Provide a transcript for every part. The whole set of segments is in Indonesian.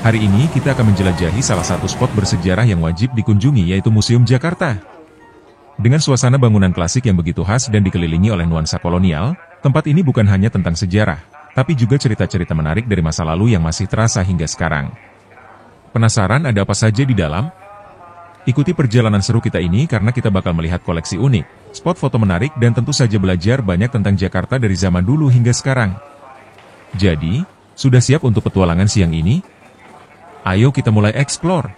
Hari ini kita akan menjelajahi salah satu spot bersejarah yang wajib dikunjungi yaitu Museum Jakarta. Dengan suasana bangunan klasik yang begitu khas dan dikelilingi oleh nuansa kolonial, tempat ini bukan hanya tentang sejarah, tapi juga cerita-cerita menarik dari masa lalu yang masih terasa hingga sekarang. Penasaran ada apa saja di dalam? Ikuti perjalanan seru kita ini karena kita bakal melihat koleksi unik, spot foto menarik dan tentu saja belajar banyak tentang Jakarta dari zaman dulu hingga sekarang. Jadi, sudah siap untuk petualangan siang ini? Ayo kita mulai explore.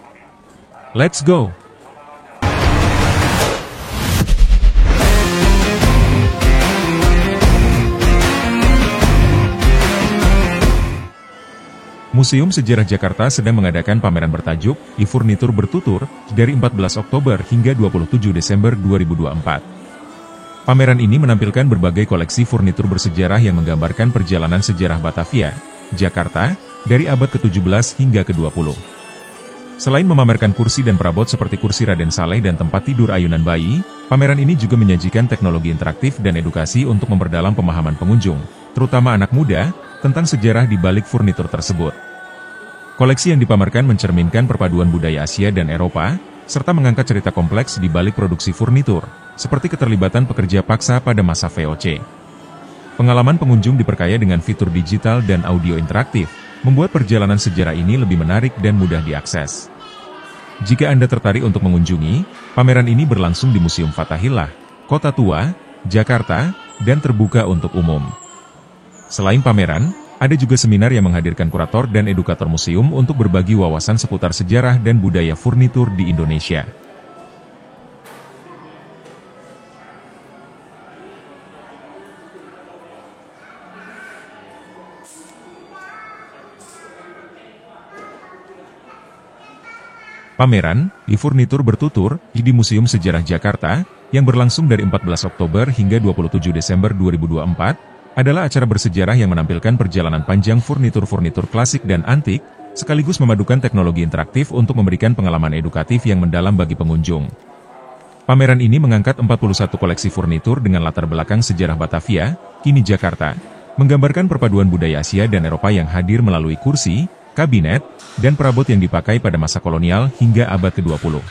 Let's go! Museum Sejarah Jakarta sedang mengadakan pameran bertajuk e-Furnitur Bertutur dari 14 Oktober hingga 27 Desember 2024. Pameran ini menampilkan berbagai koleksi furnitur bersejarah yang menggambarkan perjalanan sejarah Batavia, Jakarta, dari abad ke-17 hingga ke-20. Selain memamerkan kursi dan perabot seperti kursi Raden Saleh dan tempat tidur ayunan bayi, pameran ini juga menyajikan teknologi interaktif dan edukasi untuk memperdalam pemahaman pengunjung, terutama anak muda, tentang sejarah di balik furnitur tersebut. Koleksi yang dipamerkan mencerminkan perpaduan budaya Asia dan Eropa, serta mengangkat cerita kompleks di balik produksi furnitur, seperti keterlibatan pekerja paksa pada masa VOC. Pengalaman pengunjung diperkaya dengan fitur digital dan audio interaktif, membuat perjalanan sejarah ini lebih menarik dan mudah diakses. Jika Anda tertarik untuk mengunjungi, pameran ini berlangsung di Museum Fathahillah, Kota Tua, Jakarta, dan terbuka untuk umum. Selain pameran, ada juga seminar yang menghadirkan kurator dan edukator museum untuk berbagi wawasan seputar sejarah dan budaya furnitur di Indonesia. Pameran e-Furnitur Bertutur di Museum Sejarah Jakarta, yang berlangsung dari 14 Oktober hingga 27 Desember 2024, adalah acara bersejarah yang menampilkan perjalanan panjang furnitur-furnitur klasik dan antik, sekaligus memadukan teknologi interaktif untuk memberikan pengalaman edukatif yang mendalam bagi pengunjung. Pameran ini mengangkat 41 koleksi furnitur dengan latar belakang sejarah Batavia, kini Jakarta, menggambarkan perpaduan budaya Asia dan Eropa yang hadir melalui kursi, kabinet, dan perabot yang dipakai pada masa kolonial hingga abad ke-20.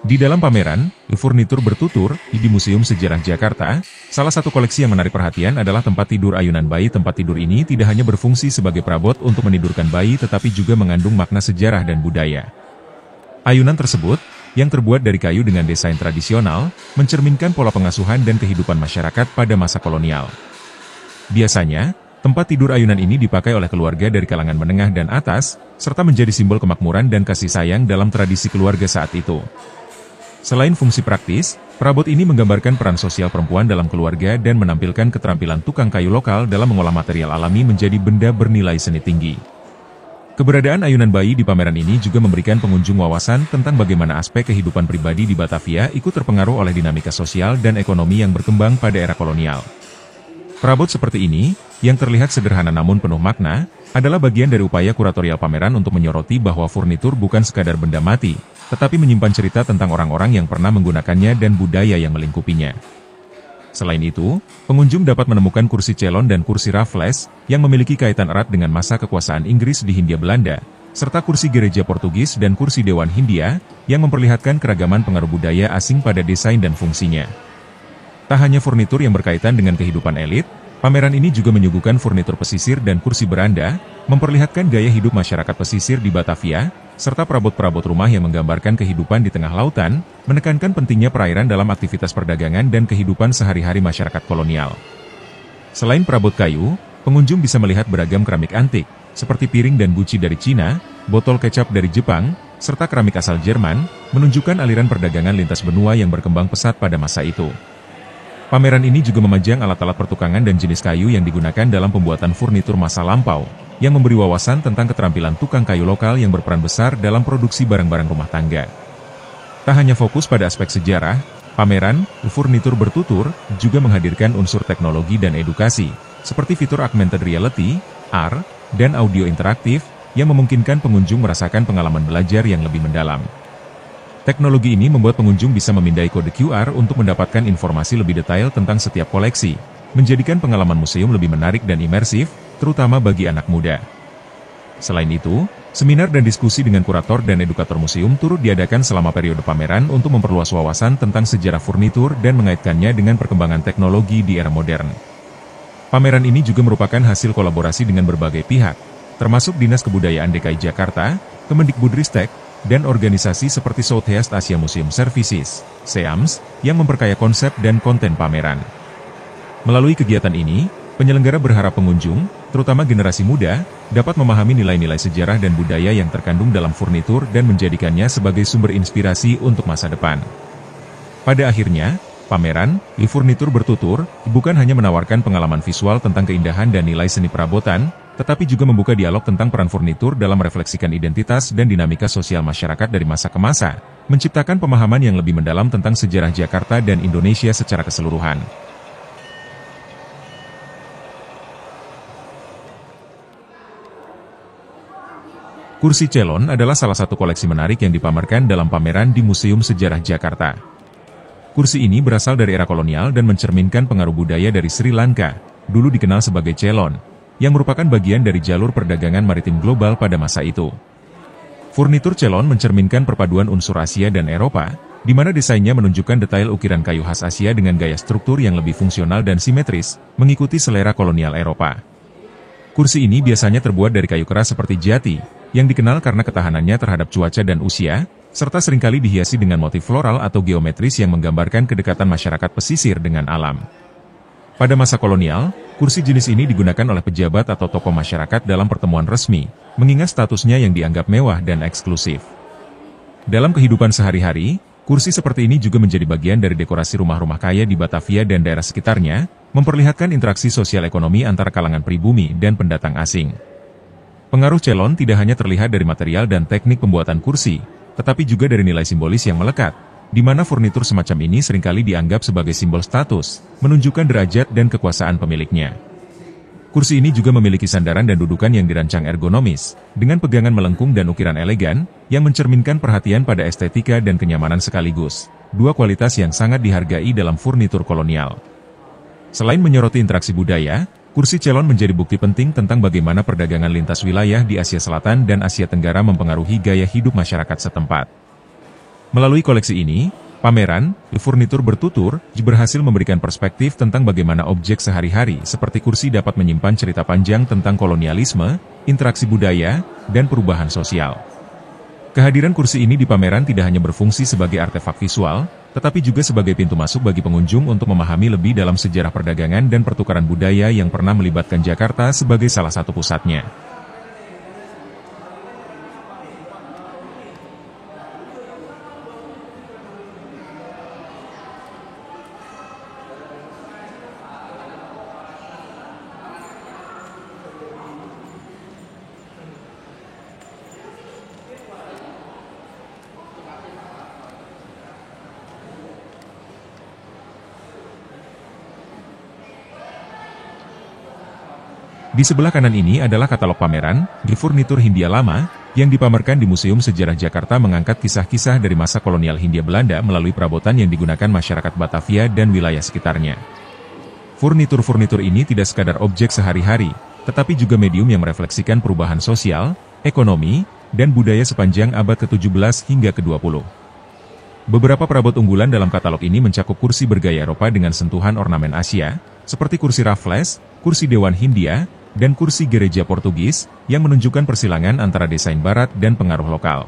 Di dalam pameran, e-Furnitur Bertutur di Museum Sejarah Jakarta, salah satu koleksi yang menarik perhatian adalah tempat tidur ayunan bayi. Tempat tidur ini tidak hanya berfungsi sebagai perabot untuk menidurkan bayi tetapi juga mengandung makna sejarah dan budaya. Ayunan tersebut, yang terbuat dari kayu dengan desain tradisional, mencerminkan pola pengasuhan dan kehidupan masyarakat pada masa kolonial. Biasanya, tempat tidur ayunan ini dipakai oleh keluarga dari kalangan menengah dan atas, serta menjadi simbol kemakmuran dan kasih sayang dalam tradisi keluarga saat itu. Selain fungsi praktis, perabot ini menggambarkan peran sosial perempuan dalam keluarga dan menampilkan keterampilan tukang kayu lokal dalam mengolah material alami menjadi benda bernilai seni tinggi. Keberadaan ayunan bayi di pameran ini juga memberikan pengunjung wawasan tentang bagaimana aspek kehidupan pribadi di Batavia ikut terpengaruh oleh dinamika sosial dan ekonomi yang berkembang pada era kolonial. Perabot seperti ini, yang terlihat sederhana namun penuh makna, adalah bagian dari upaya kuratorial pameran untuk menyoroti bahwa furnitur bukan sekadar benda mati, tetapi menyimpan cerita tentang orang-orang yang pernah menggunakannya dan budaya yang melingkupinya. Selain itu, pengunjung dapat menemukan kursi celon dan kursi Raffles, yang memiliki kaitan erat dengan masa kekuasaan Inggris di Hindia Belanda, serta kursi gereja Portugis dan kursi Dewan Hindia, yang memperlihatkan keragaman pengaruh budaya asing pada desain dan fungsinya. Tak hanya furnitur yang berkaitan dengan kehidupan elit, pameran ini juga menyuguhkan furnitur pesisir dan kursi beranda, memperlihatkan gaya hidup masyarakat pesisir di Batavia, serta perabot-perabot rumah yang menggambarkan kehidupan di tengah lautan, menekankan pentingnya perairan dalam aktivitas perdagangan dan kehidupan sehari-hari masyarakat kolonial. Selain perabot kayu, pengunjung bisa melihat beragam keramik antik, seperti piring dan guci dari Cina, botol kecap dari Jepang, serta keramik asal Jerman, menunjukkan aliran perdagangan lintas benua yang berkembang pesat pada masa itu. Pameran ini juga memajang alat-alat pertukangan dan jenis kayu yang digunakan dalam pembuatan furnitur masa lampau, yang memberi wawasan tentang keterampilan tukang kayu lokal yang berperan besar dalam produksi barang-barang rumah tangga. Tak hanya fokus pada aspek sejarah, pameran e-Furnitur Bertutur juga menghadirkan unsur teknologi dan edukasi, seperti fitur augmented reality, AR, dan audio interaktif, yang memungkinkan pengunjung merasakan pengalaman belajar yang lebih mendalam. Teknologi ini membuat pengunjung bisa memindai kode QR untuk mendapatkan informasi lebih detail tentang setiap koleksi, menjadikan pengalaman museum lebih menarik dan imersif, terutama bagi anak muda. Selain itu, Seminar dan diskusi dengan kurator dan edukator museum turut diadakan selama periode pameran untuk memperluas wawasan tentang sejarah furnitur dan mengaitkannya dengan perkembangan teknologi di era modern. Pameran ini juga merupakan hasil kolaborasi dengan berbagai pihak, termasuk Dinas Kebudayaan DKI Jakarta, Kemendikbudristek, dan organisasi seperti Southeast Asia Museum Services, SEAMS, yang memperkaya konsep dan konten pameran. Melalui kegiatan ini, penyelenggara berharap pengunjung, terutama generasi muda, dapat memahami nilai-nilai sejarah dan budaya yang terkandung dalam furnitur dan menjadikannya sebagai sumber inspirasi untuk masa depan. Pada akhirnya, pameran e-furnitur bertutur bukan hanya menawarkan pengalaman visual tentang keindahan dan nilai seni perabotan, tetapi juga membuka dialog tentang peran furnitur dalam merefleksikan identitas dan dinamika sosial masyarakat dari masa ke masa, menciptakan pemahaman yang lebih mendalam tentang sejarah Jakarta dan Indonesia secara keseluruhan. Kursi Celon adalah salah satu koleksi menarik yang dipamerkan dalam pameran di Museum Sejarah Jakarta. Kursi ini berasal dari era kolonial dan mencerminkan pengaruh budaya dari Sri Lanka, dulu dikenal sebagai Celon, yang merupakan bagian dari jalur perdagangan maritim global pada masa itu. Furnitur Celon mencerminkan perpaduan unsur Asia dan Eropa, di mana desainnya menunjukkan detail ukiran kayu khas Asia dengan gaya struktur yang lebih fungsional dan simetris, mengikuti selera kolonial Eropa. Kursi ini biasanya terbuat dari kayu keras seperti jati, yang dikenal karena ketahanannya terhadap cuaca dan usia, serta seringkali dihiasi dengan motif floral atau geometris yang menggambarkan kedekatan masyarakat pesisir dengan alam. Pada masa kolonial, kursi jenis ini digunakan oleh pejabat atau tokoh masyarakat dalam pertemuan resmi, mengingat statusnya yang dianggap mewah dan eksklusif. Dalam kehidupan sehari-hari, kursi seperti ini juga menjadi bagian dari dekorasi rumah-rumah kaya di Batavia dan daerah sekitarnya, memperlihatkan interaksi sosial ekonomi antara kalangan pribumi dan pendatang asing. Pengaruh Celon tidak hanya terlihat dari material dan teknik pembuatan kursi, tetapi juga dari nilai simbolis yang melekat, di mana furnitur semacam ini seringkali dianggap sebagai simbol status, menunjukkan derajat dan kekuasaan pemiliknya. Kursi ini juga memiliki sandaran dan dudukan yang dirancang ergonomis, dengan pegangan melengkung dan ukiran elegan, yang mencerminkan perhatian pada estetika dan kenyamanan sekaligus, dua kualitas yang sangat dihargai dalam furnitur kolonial. Selain menyoroti interaksi budaya, kursi Celon menjadi bukti penting tentang bagaimana perdagangan lintas wilayah di Asia Selatan dan Asia Tenggara mempengaruhi gaya hidup masyarakat setempat. Melalui koleksi ini, pameran furnitur bertutur berhasil memberikan perspektif tentang bagaimana objek sehari-hari seperti kursi dapat menyimpan cerita panjang tentang kolonialisme, interaksi budaya, dan perubahan sosial. Kehadiran kursi ini di pameran tidak hanya berfungsi sebagai artefak visual, tetapi juga sebagai pintu masuk bagi pengunjung untuk memahami lebih dalam sejarah perdagangan dan pertukaran budaya yang pernah melibatkan Jakarta sebagai salah satu pusatnya. Di sebelah kanan ini adalah katalog pameran, di furnitur Hindia Lama, yang dipamerkan di Museum Sejarah Jakarta mengangkat kisah-kisah dari masa kolonial Hindia Belanda melalui perabotan yang digunakan masyarakat Batavia dan wilayah sekitarnya. Furnitur-furnitur ini tidak sekadar objek sehari-hari, tetapi juga medium yang merefleksikan perubahan sosial, ekonomi, dan budaya sepanjang abad ke-17 hingga ke-20. Beberapa perabot unggulan dalam katalog ini mencakup kursi bergaya Eropa dengan sentuhan ornamen Asia, seperti kursi Raffles, kursi Dewan Hindia, dan kursi gereja Portugis, yang menunjukkan persilangan antara desain barat dan pengaruh lokal.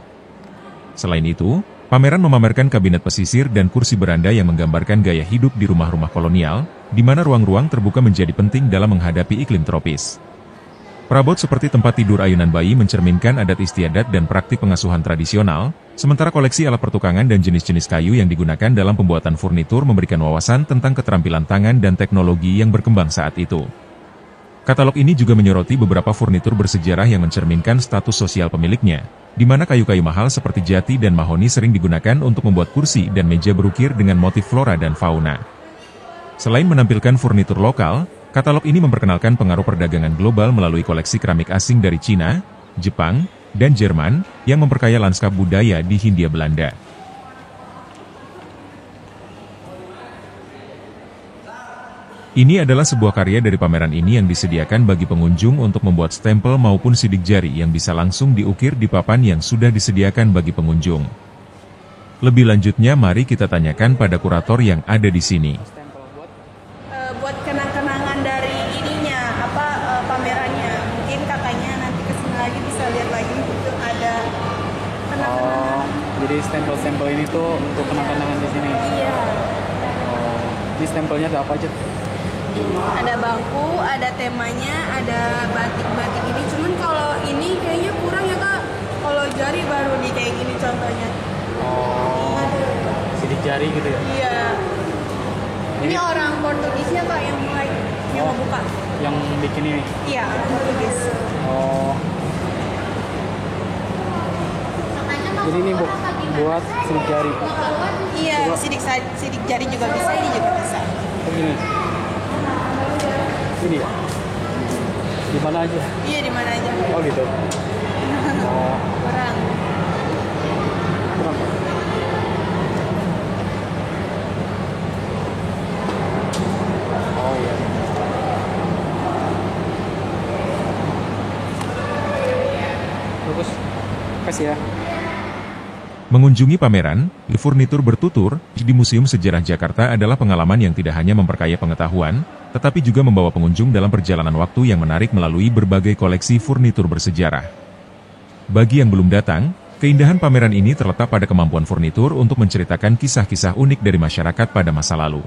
Selain itu, pameran memamerkan kabinet pesisir dan kursi beranda yang menggambarkan gaya hidup di rumah-rumah kolonial, di mana ruang-ruang terbuka menjadi penting dalam menghadapi iklim tropis. Perabot seperti tempat tidur ayunan bayi mencerminkan adat istiadat dan praktik pengasuhan tradisional, sementara koleksi alat pertukangan dan jenis-jenis kayu yang digunakan dalam pembuatan furnitur memberikan wawasan tentang keterampilan tangan dan teknologi yang berkembang saat itu. Katalog ini juga menyoroti beberapa furnitur bersejarah yang mencerminkan status sosial pemiliknya, di mana kayu-kayu mahal seperti jati dan mahoni sering digunakan untuk membuat kursi dan meja berukir dengan motif flora dan fauna. Selain menampilkan furnitur lokal, katalog ini memperkenalkan pengaruh perdagangan global melalui koleksi keramik asing dari Cina, Jepang, dan Jerman, yang memperkaya lanskap budaya di Hindia Belanda. Ini adalah sebuah karya dari pameran ini yang disediakan bagi pengunjung untuk membuat stempel maupun sidik jari yang bisa langsung diukir di papan yang sudah disediakan bagi pengunjung. Lebih lanjutnya mari kita tanyakan pada kurator yang ada di sini. Buat kenang-kenangan dari ininya, pamerannya. Mungkin kakaknya nanti kesini lagi bisa lihat lagi itu ada kenang-kenangan. Jadi stempel-stempel ini tuh untuk kenang-kenangan di sini. Iya. Ini stempelnya ada apa aja? Ada bangku, ada temanya, ada batik-batik ini. Cuman kalau ini kayaknya kurang ya kak. Kalau jari baru di kayak gini contohnya. Sidik jari gitu ya? Iya. Ini orang Portugisnya kak yang mulai yang membuka. Yang bikin ini? Iya, orang Portugis. Jadi ini buat sidik jari. Iya, sidik jari juga bisa, ini juga bisa. Begini. Ini ya? Di mana aja? Iya, di mana aja. Oh gitu. Kurang. Oh iya. Bagus. Kasih ya. Mengunjungi pameran, furnitur bertutur, di Museum Sejarah Jakarta adalah pengalaman yang tidak hanya memperkaya pengetahuan, tetapi juga membawa pengunjung dalam perjalanan waktu yang menarik melalui berbagai koleksi furnitur bersejarah. Bagi yang belum datang, keindahan pameran ini terletak pada kemampuan furnitur untuk menceritakan kisah-kisah unik dari masyarakat pada masa lalu.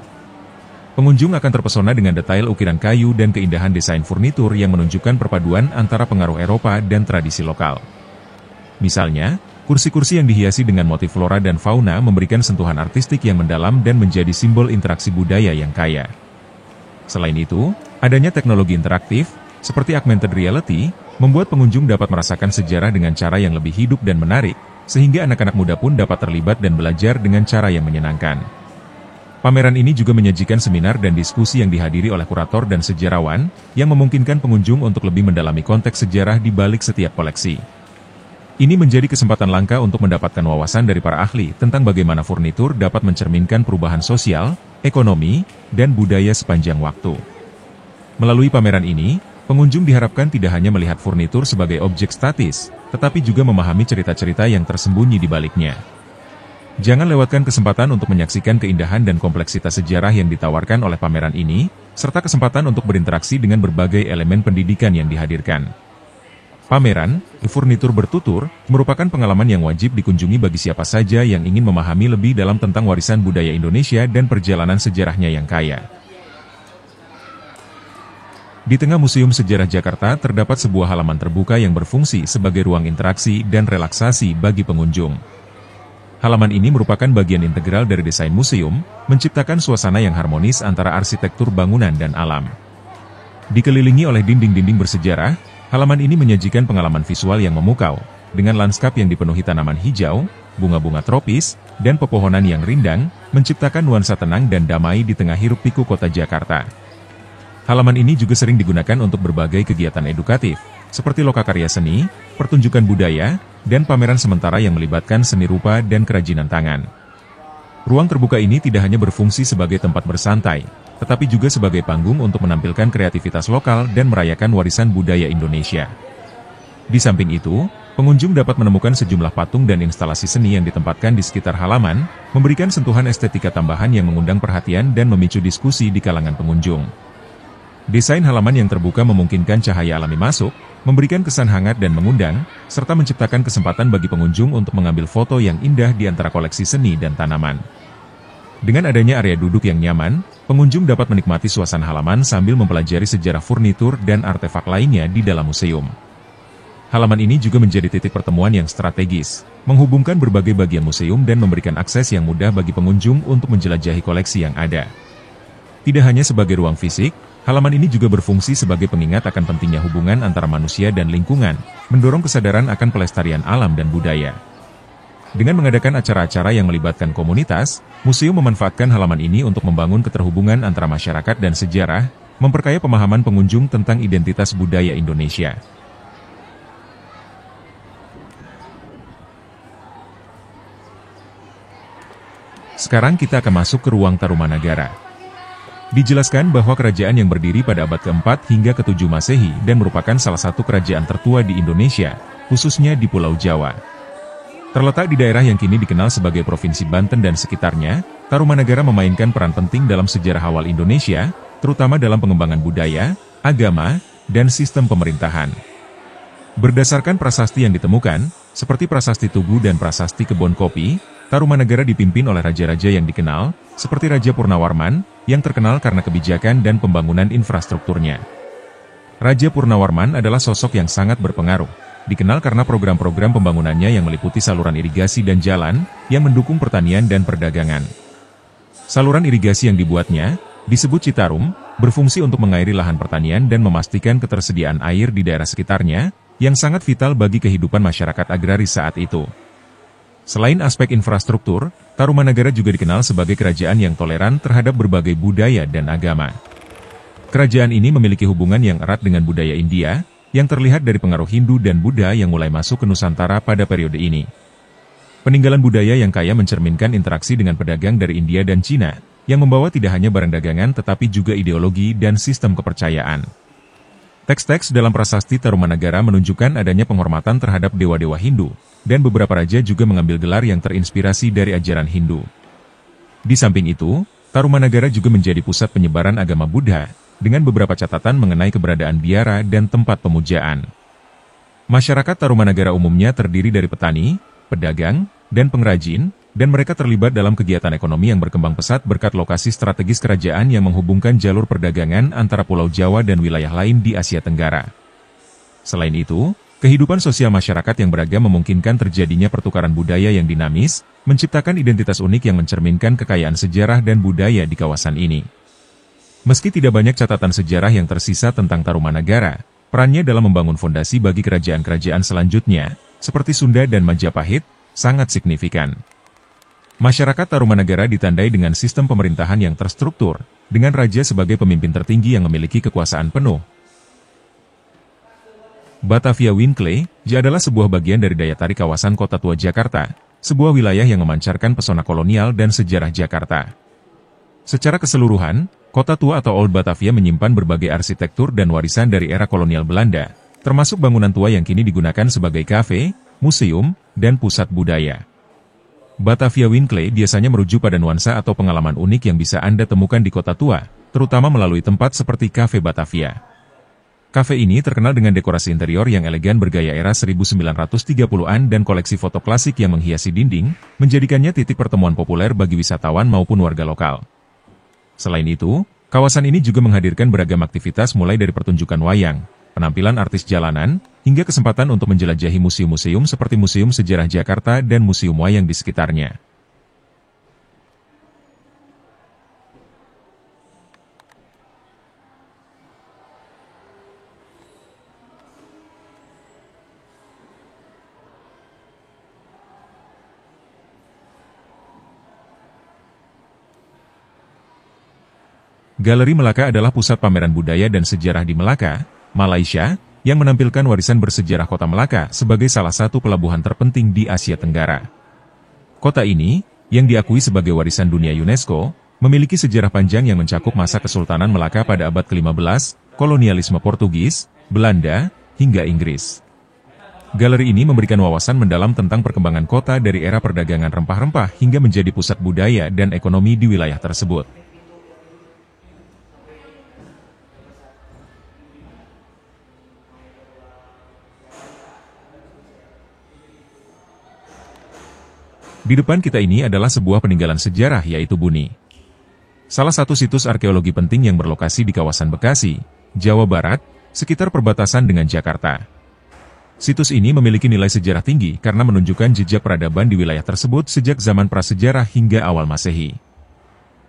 Pengunjung akan terpesona dengan detail ukiran kayu dan keindahan desain furnitur yang menunjukkan perpaduan antara pengaruh Eropa dan tradisi lokal. Misalnya, kursi-kursi yang dihiasi dengan motif flora dan fauna memberikan sentuhan artistik yang mendalam dan menjadi simbol interaksi budaya yang kaya. Selain itu, adanya teknologi interaktif, seperti augmented reality, membuat pengunjung dapat merasakan sejarah dengan cara yang lebih hidup dan menarik, sehingga anak-anak muda pun dapat terlibat dan belajar dengan cara yang menyenangkan. Pameran ini juga menyajikan seminar dan diskusi yang dihadiri oleh kurator dan sejarawan, yang memungkinkan pengunjung untuk lebih mendalami konteks sejarah di balik setiap koleksi. Ini menjadi kesempatan langka untuk mendapatkan wawasan dari para ahli tentang bagaimana furnitur dapat mencerminkan perubahan sosial, ekonomi, dan budaya sepanjang waktu. Melalui pameran ini, pengunjung diharapkan tidak hanya melihat furnitur sebagai objek statis, tetapi juga memahami cerita-cerita yang tersembunyi di baliknya. Jangan lewatkan kesempatan untuk menyaksikan keindahan dan kompleksitas sejarah yang ditawarkan oleh pameran ini, serta kesempatan untuk berinteraksi dengan berbagai elemen pendidikan yang dihadirkan. Pameran, furnitur bertutur, merupakan pengalaman yang wajib dikunjungi bagi siapa saja yang ingin memahami lebih dalam tentang warisan budaya Indonesia dan perjalanan sejarahnya yang kaya. Di tengah Museum Sejarah Jakarta terdapat sebuah halaman terbuka yang berfungsi sebagai ruang interaksi dan relaksasi bagi pengunjung. Halaman ini merupakan bagian integral dari desain museum, menciptakan suasana yang harmonis antara arsitektur bangunan dan alam. Dikelilingi oleh dinding-dinding bersejarah, halaman ini menyajikan pengalaman visual yang memukau, dengan lanskap yang dipenuhi tanaman hijau, bunga-bunga tropis, dan pepohonan yang rindang, menciptakan nuansa tenang dan damai di tengah hiruk-pikuk kota Jakarta. Halaman ini juga sering digunakan untuk berbagai kegiatan edukatif, seperti lokakarya seni, pertunjukan budaya, dan pameran sementara yang melibatkan seni rupa dan kerajinan tangan. Ruang terbuka ini tidak hanya berfungsi sebagai tempat bersantai, tetapi juga sebagai panggung untuk menampilkan kreativitas lokal dan merayakan warisan budaya Indonesia. Di samping itu, pengunjung dapat menemukan sejumlah patung dan instalasi seni yang ditempatkan di sekitar halaman, memberikan sentuhan estetika tambahan yang mengundang perhatian dan memicu diskusi di kalangan pengunjung. Desain halaman yang terbuka memungkinkan cahaya alami masuk, memberikan kesan hangat dan mengundang, serta menciptakan kesempatan bagi pengunjung untuk mengambil foto yang indah di antara koleksi seni dan tanaman. Dengan adanya area duduk yang nyaman, pengunjung dapat menikmati suasana halaman sambil mempelajari sejarah furnitur dan artefak lainnya di dalam museum. Halaman ini juga menjadi titik pertemuan yang strategis, menghubungkan berbagai bagian museum dan memberikan akses yang mudah bagi pengunjung untuk menjelajahi koleksi yang ada. Tidak hanya sebagai ruang fisik, halaman ini juga berfungsi sebagai pengingat akan pentingnya hubungan antara manusia dan lingkungan, mendorong kesadaran akan pelestarian alam dan budaya. Dengan mengadakan acara-acara yang melibatkan komunitas, museum memanfaatkan halaman ini untuk membangun keterhubungan antara masyarakat dan sejarah, memperkaya pemahaman pengunjung tentang identitas budaya Indonesia. Sekarang kita akan masuk ke ruang Tarumanagara. Dijelaskan bahwa kerajaan yang berdiri pada abad ke-4 hingga ke-7 Masehi dan merupakan salah satu kerajaan tertua di Indonesia, khususnya di Pulau Jawa. Terletak di daerah yang kini dikenal sebagai Provinsi Banten dan sekitarnya, Tarumanagara memainkan peran penting dalam sejarah awal Indonesia, terutama dalam pengembangan budaya, agama, dan sistem pemerintahan. Berdasarkan prasasti yang ditemukan, seperti Prasasti Tugu dan Prasasti Kebon Kopi, Tarumanagara dipimpin oleh raja-raja yang dikenal, seperti Raja Purnawarman, yang terkenal karena kebijakan dan pembangunan infrastrukturnya. Raja Purnawarman adalah sosok yang sangat berpengaruh, dikenal karena program-program pembangunannya yang meliputi saluran irigasi dan jalan, yang mendukung pertanian dan perdagangan. Saluran irigasi yang dibuatnya, disebut Citarum, berfungsi untuk mengairi lahan pertanian dan memastikan ketersediaan air di daerah sekitarnya, yang sangat vital bagi kehidupan masyarakat agraris saat itu. Selain aspek infrastruktur, Tarumanagara juga dikenal sebagai kerajaan yang toleran terhadap berbagai budaya dan agama. Kerajaan ini memiliki hubungan yang erat dengan budaya India, yang terlihat dari pengaruh Hindu dan Buddha yang mulai masuk ke Nusantara pada periode ini. Peninggalan budaya yang kaya mencerminkan interaksi dengan pedagang dari India dan Cina, yang membawa tidak hanya barang dagangan tetapi juga ideologi dan sistem kepercayaan. Teks-teks dalam prasasti Tarumanagara menunjukkan adanya penghormatan terhadap dewa-dewa Hindu, dan beberapa raja juga mengambil gelar yang terinspirasi dari ajaran Hindu. Di samping itu, Tarumanagara juga menjadi pusat penyebaran agama Buddha, dengan beberapa catatan mengenai keberadaan biara dan tempat pemujaan. Masyarakat Tarumanagara umumnya terdiri dari petani, pedagang, dan pengrajin, dan mereka terlibat dalam kegiatan ekonomi yang berkembang pesat berkat lokasi strategis kerajaan yang menghubungkan jalur perdagangan antara Pulau Jawa dan wilayah lain di Asia Tenggara. Selain itu, kehidupan sosial masyarakat yang beragam memungkinkan terjadinya pertukaran budaya yang dinamis, menciptakan identitas unik yang mencerminkan kekayaan sejarah dan budaya di kawasan ini. Meski tidak banyak catatan sejarah yang tersisa tentang Tarumanagara, perannya dalam membangun fondasi bagi kerajaan-kerajaan selanjutnya, seperti Sunda dan Majapahit, sangat signifikan. Masyarakat Tarumanagara ditandai dengan sistem pemerintahan yang terstruktur, dengan raja sebagai pemimpin tertinggi yang memiliki kekuasaan penuh. Batavia Winkle adalah sebuah bagian dari daya tarik kawasan Kota Tua Jakarta, sebuah wilayah yang memancarkan pesona kolonial dan sejarah Jakarta. Secara keseluruhan, Kota Tua atau Old Batavia menyimpan berbagai arsitektur dan warisan dari era kolonial Belanda, termasuk bangunan tua yang kini digunakan sebagai kafe, museum, dan pusat budaya. Batavia Winkle biasanya merujuk pada nuansa atau pengalaman unik yang bisa Anda temukan di Kota Tua, terutama melalui tempat seperti Cafe Batavia. Kafe ini terkenal dengan dekorasi interior yang elegan bergaya era 1930-an dan koleksi foto klasik yang menghiasi dinding, menjadikannya titik pertemuan populer bagi wisatawan maupun warga lokal. Selain itu, kawasan ini juga menghadirkan beragam aktivitas mulai dari pertunjukan wayang, penampilan artis jalanan, hingga kesempatan untuk menjelajahi museum-museum seperti Museum Sejarah Jakarta dan Museum Wayang di sekitarnya. Galeri Melaka adalah pusat pameran budaya dan sejarah di Melaka, Malaysia, yang menampilkan warisan bersejarah Kota Melaka sebagai salah satu pelabuhan terpenting di Asia Tenggara. Kota ini, yang diakui sebagai warisan dunia UNESCO, memiliki sejarah panjang yang mencakup masa Kesultanan Melaka pada abad ke-15, kolonialisme Portugis, Belanda, hingga Inggris. Galeri ini memberikan wawasan mendalam tentang perkembangan kota dari era perdagangan rempah-rempah hingga menjadi pusat budaya dan ekonomi di wilayah tersebut. Di depan kita ini adalah sebuah peninggalan sejarah yaitu Buni. Salah satu situs arkeologi penting yang berlokasi di kawasan Bekasi, Jawa Barat, sekitar perbatasan dengan Jakarta. Situs ini memiliki nilai sejarah tinggi karena menunjukkan jejak peradaban di wilayah tersebut sejak zaman prasejarah hingga awal Masehi.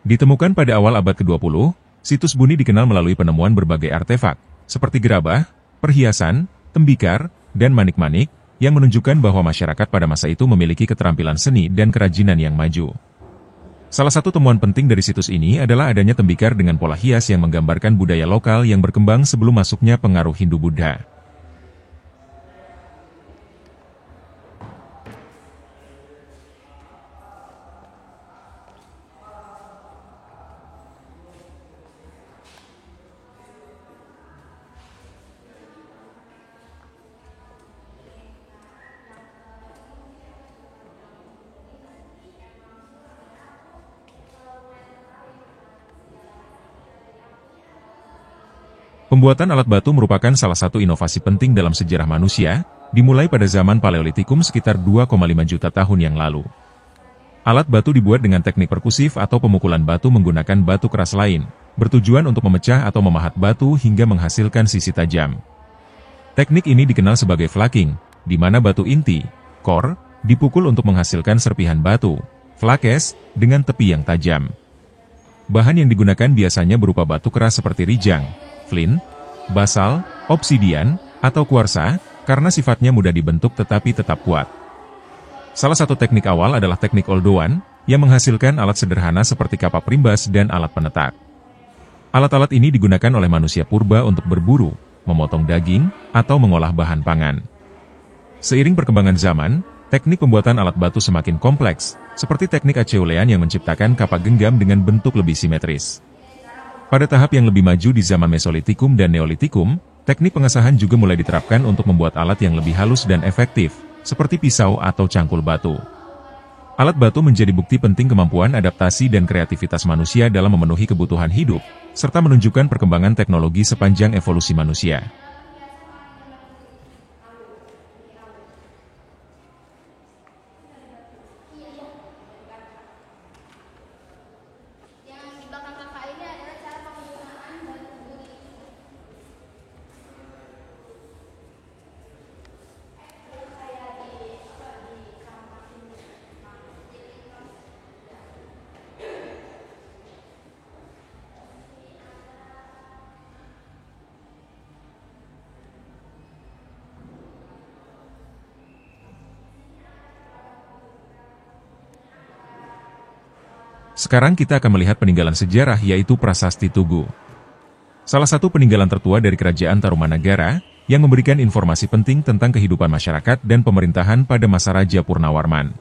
Ditemukan pada awal abad ke-20, situs Buni dikenal melalui penemuan berbagai artefak, seperti gerabah, perhiasan, tembikar, dan manik-manik, yang menunjukkan bahwa masyarakat pada masa itu memiliki keterampilan seni dan kerajinan yang maju. Salah satu temuan penting dari situs ini adalah adanya tembikar dengan pola hias yang menggambarkan budaya lokal yang berkembang sebelum masuknya pengaruh Hindu-Buddha. Pembuatan alat batu merupakan salah satu inovasi penting dalam sejarah manusia, dimulai pada zaman Paleolitikum sekitar 2,5 juta tahun yang lalu. Alat batu dibuat dengan teknik perkusif atau pemukulan batu menggunakan batu keras lain, bertujuan untuk memecah atau memahat batu hingga menghasilkan sisi tajam. Teknik ini dikenal sebagai flaking, di mana batu inti, core, dipukul untuk menghasilkan serpihan batu, flakes, dengan tepi yang tajam. Bahan yang digunakan biasanya berupa batu keras seperti rijang, flint, basal, obsidian, atau kuarsa, karena sifatnya mudah dibentuk tetapi tetap kuat. Salah satu teknik awal adalah teknik oldowan, yang menghasilkan alat sederhana seperti kapak rimbas dan alat penetak. Alat-alat ini digunakan oleh manusia purba untuk berburu, memotong daging, atau mengolah bahan pangan. Seiring perkembangan zaman, teknik pembuatan alat batu semakin kompleks, seperti teknik Acheulean yang menciptakan kapak genggam dengan bentuk lebih simetris. Pada tahap yang lebih maju di zaman Mesolitikum dan Neolitikum, teknik pengesahan juga mulai diterapkan untuk membuat alat yang lebih halus dan efektif, seperti pisau atau cangkul batu. Alat batu menjadi bukti penting kemampuan adaptasi dan kreativitas manusia dalam memenuhi kebutuhan hidup, serta menunjukkan perkembangan teknologi sepanjang evolusi manusia. Sekarang kita akan melihat peninggalan sejarah yaitu Prasasti Tugu. Salah satu peninggalan tertua dari Kerajaan Tarumanagara, yang memberikan informasi penting tentang kehidupan masyarakat dan pemerintahan pada masa Raja Purnawarman.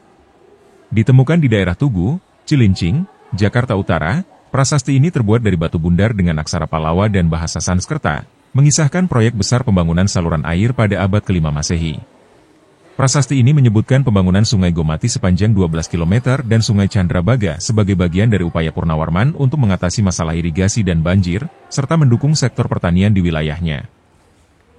Ditemukan di daerah Tugu, Cilincing, Jakarta Utara, prasasti ini terbuat dari batu bundar dengan aksara Palawa dan bahasa Sanskerta, mengisahkan proyek besar pembangunan saluran air pada abad ke-5 Masehi. Prasasti ini menyebutkan pembangunan Sungai Gomati sepanjang 12 km dan Sungai Chandrabaga sebagai bagian dari upaya Purnawarman untuk mengatasi masalah irigasi dan banjir, serta mendukung sektor pertanian di wilayahnya.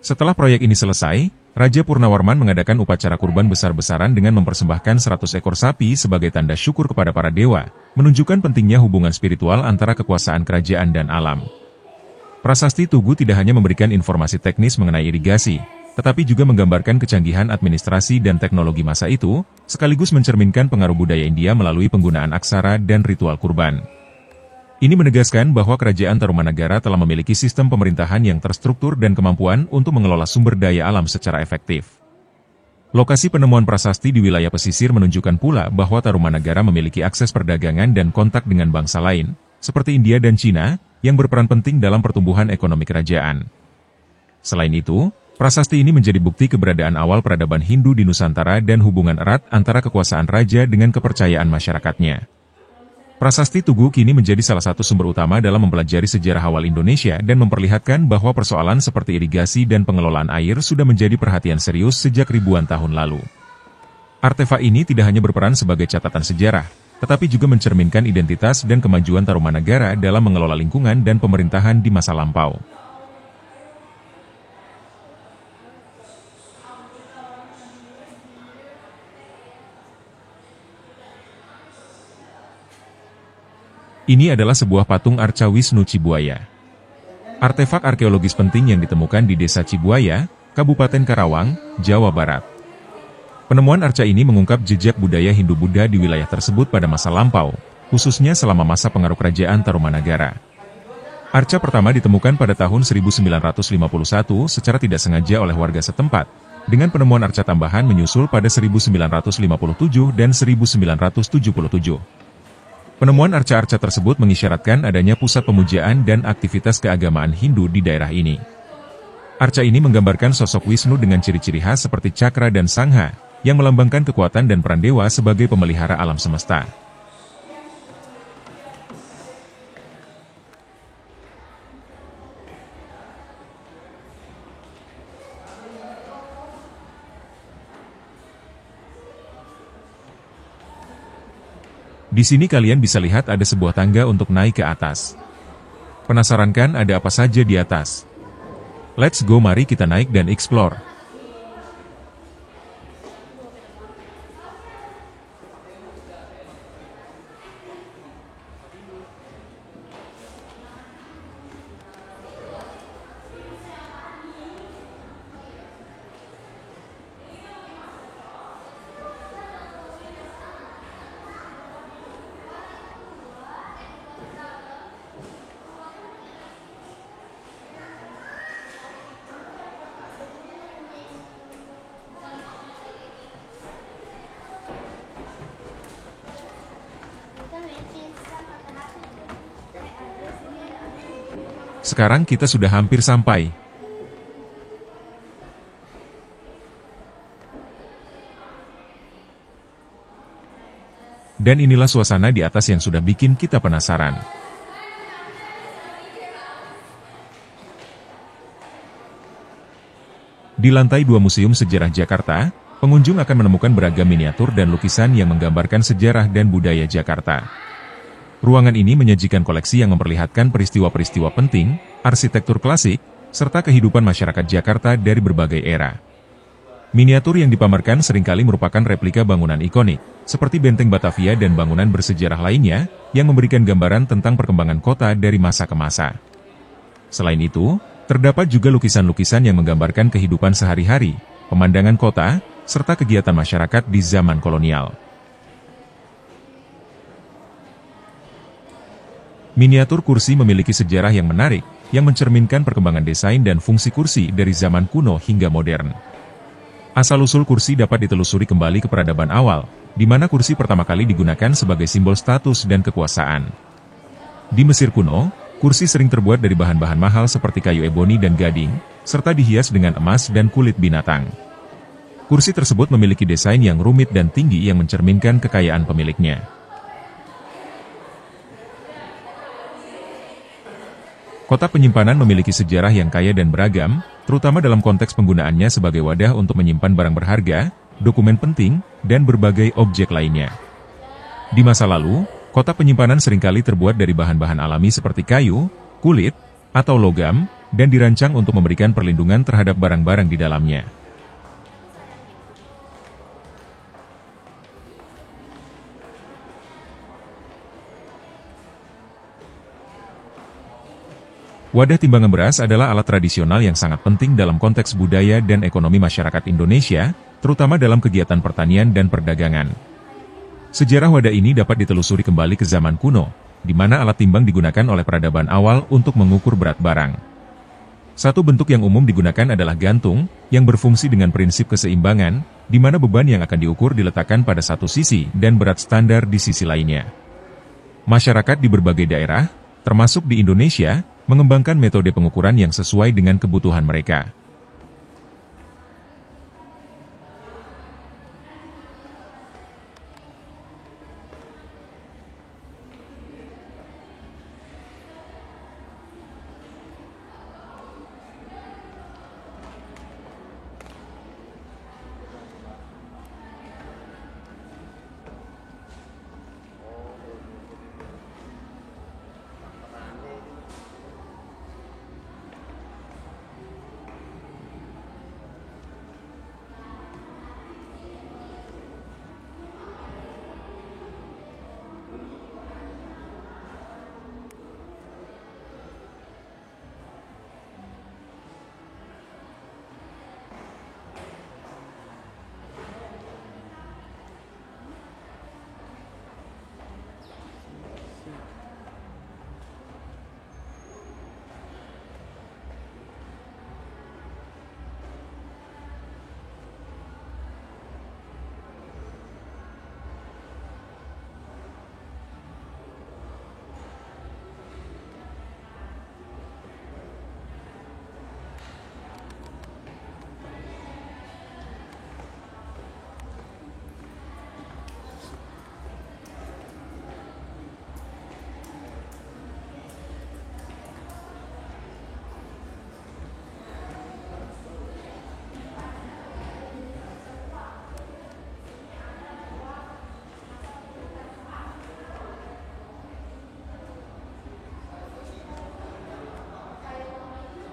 Setelah proyek ini selesai, Raja Purnawarman mengadakan upacara kurban besar-besaran dengan mempersembahkan 100 ekor sapi sebagai tanda syukur kepada para dewa, menunjukkan pentingnya hubungan spiritual antara kekuasaan kerajaan dan alam. Prasasti Tugu tidak hanya memberikan informasi teknis mengenai irigasi, tetapi juga menggambarkan kecanggihan administrasi dan teknologi masa itu, sekaligus mencerminkan pengaruh budaya India melalui penggunaan aksara dan ritual kurban. Ini menegaskan bahwa Kerajaan Tarumanagara telah memiliki sistem pemerintahan yang terstruktur dan kemampuan untuk mengelola sumber daya alam secara efektif. Lokasi penemuan prasasti di wilayah pesisir menunjukkan pula bahwa Tarumanagara memiliki akses perdagangan dan kontak dengan bangsa lain, seperti India dan Cina, yang berperan penting dalam pertumbuhan ekonomi kerajaan. Selain itu, prasasti ini menjadi bukti keberadaan awal peradaban Hindu di Nusantara dan hubungan erat antara kekuasaan raja dengan kepercayaan masyarakatnya. Prasasti Tugu kini menjadi salah satu sumber utama dalam mempelajari sejarah awal Indonesia dan memperlihatkan bahwa persoalan seperti irigasi dan pengelolaan air sudah menjadi perhatian serius sejak ribuan tahun lalu. Artefak ini tidak hanya berperan sebagai catatan sejarah, tetapi juga mencerminkan identitas dan kemajuan Tarumanagara dalam mengelola lingkungan dan pemerintahan di masa lampau. Ini adalah sebuah patung arca Wisnu Cibuaya. Artefak arkeologis penting yang ditemukan di Desa Cibuaya, Kabupaten Karawang, Jawa Barat. Penemuan arca ini mengungkap jejak budaya Hindu-Buddha di wilayah tersebut pada masa lampau, khususnya selama masa pengaruh Kerajaan Tarumanagara. Arca pertama ditemukan pada tahun 1951 secara tidak sengaja oleh warga setempat, dengan penemuan arca tambahan menyusul pada 1957 dan 1977. Penemuan arca-arca tersebut mengisyaratkan adanya pusat pemujaan dan aktivitas keagamaan Hindu di daerah ini. Arca ini menggambarkan sosok Wisnu dengan ciri-ciri khas seperti cakra dan sangha, yang melambangkan kekuatan dan peran dewa sebagai pemelihara alam semesta. Di sini kalian bisa lihat ada sebuah tangga untuk naik ke atas. Penasaran kan ada apa saja di atas? Let's go, mari kita naik dan explore. Sekarang kita sudah hampir sampai. Dan inilah suasana di atas yang sudah bikin kita penasaran. Di lantai 2 Museum Sejarah Jakarta, pengunjung akan menemukan beragam miniatur dan lukisan yang menggambarkan sejarah dan budaya Jakarta. Ruangan ini menyajikan koleksi yang memperlihatkan peristiwa-peristiwa penting, arsitektur klasik, serta kehidupan masyarakat Jakarta dari berbagai era. Miniatur yang dipamerkan seringkali merupakan replika bangunan ikonik, seperti Benteng Batavia dan bangunan bersejarah lainnya, yang memberikan gambaran tentang perkembangan kota dari masa ke masa. Selain itu, terdapat juga lukisan-lukisan yang menggambarkan kehidupan sehari-hari, pemandangan kota, serta kegiatan masyarakat di zaman kolonial. Miniatur kursi memiliki sejarah yang menarik, yang mencerminkan perkembangan desain dan fungsi kursi dari zaman kuno hingga modern. Asal-usul kursi dapat ditelusuri kembali ke peradaban awal, di mana kursi pertama kali digunakan sebagai simbol status dan kekuasaan. Di Mesir kuno, kursi sering terbuat dari bahan-bahan mahal seperti kayu eboni dan gading, serta dihias dengan emas dan kulit binatang. Kursi tersebut memiliki desain yang rumit dan tinggi yang mencerminkan kekayaan pemiliknya. Kotak penyimpanan memiliki sejarah yang kaya dan beragam, terutama dalam konteks penggunaannya sebagai wadah untuk menyimpan barang berharga, dokumen penting, dan berbagai objek lainnya. Di masa lalu, kotak penyimpanan seringkali terbuat dari bahan-bahan alami seperti kayu, kulit, atau logam, dan dirancang untuk memberikan perlindungan terhadap barang-barang di dalamnya. Wadah timbangan beras adalah alat tradisional yang sangat penting dalam konteks budaya dan ekonomi masyarakat Indonesia, terutama dalam kegiatan pertanian dan perdagangan. Sejarah wadah ini dapat ditelusuri kembali ke zaman kuno, di mana alat timbang digunakan oleh peradaban awal untuk mengukur berat barang. Satu bentuk yang umum digunakan adalah gantung, yang berfungsi dengan prinsip keseimbangan, di mana beban yang akan diukur diletakkan pada satu sisi dan berat standar di sisi lainnya. Masyarakat di berbagai daerah, termasuk di Indonesia, mengembangkan metode pengukuran yang sesuai dengan kebutuhan mereka.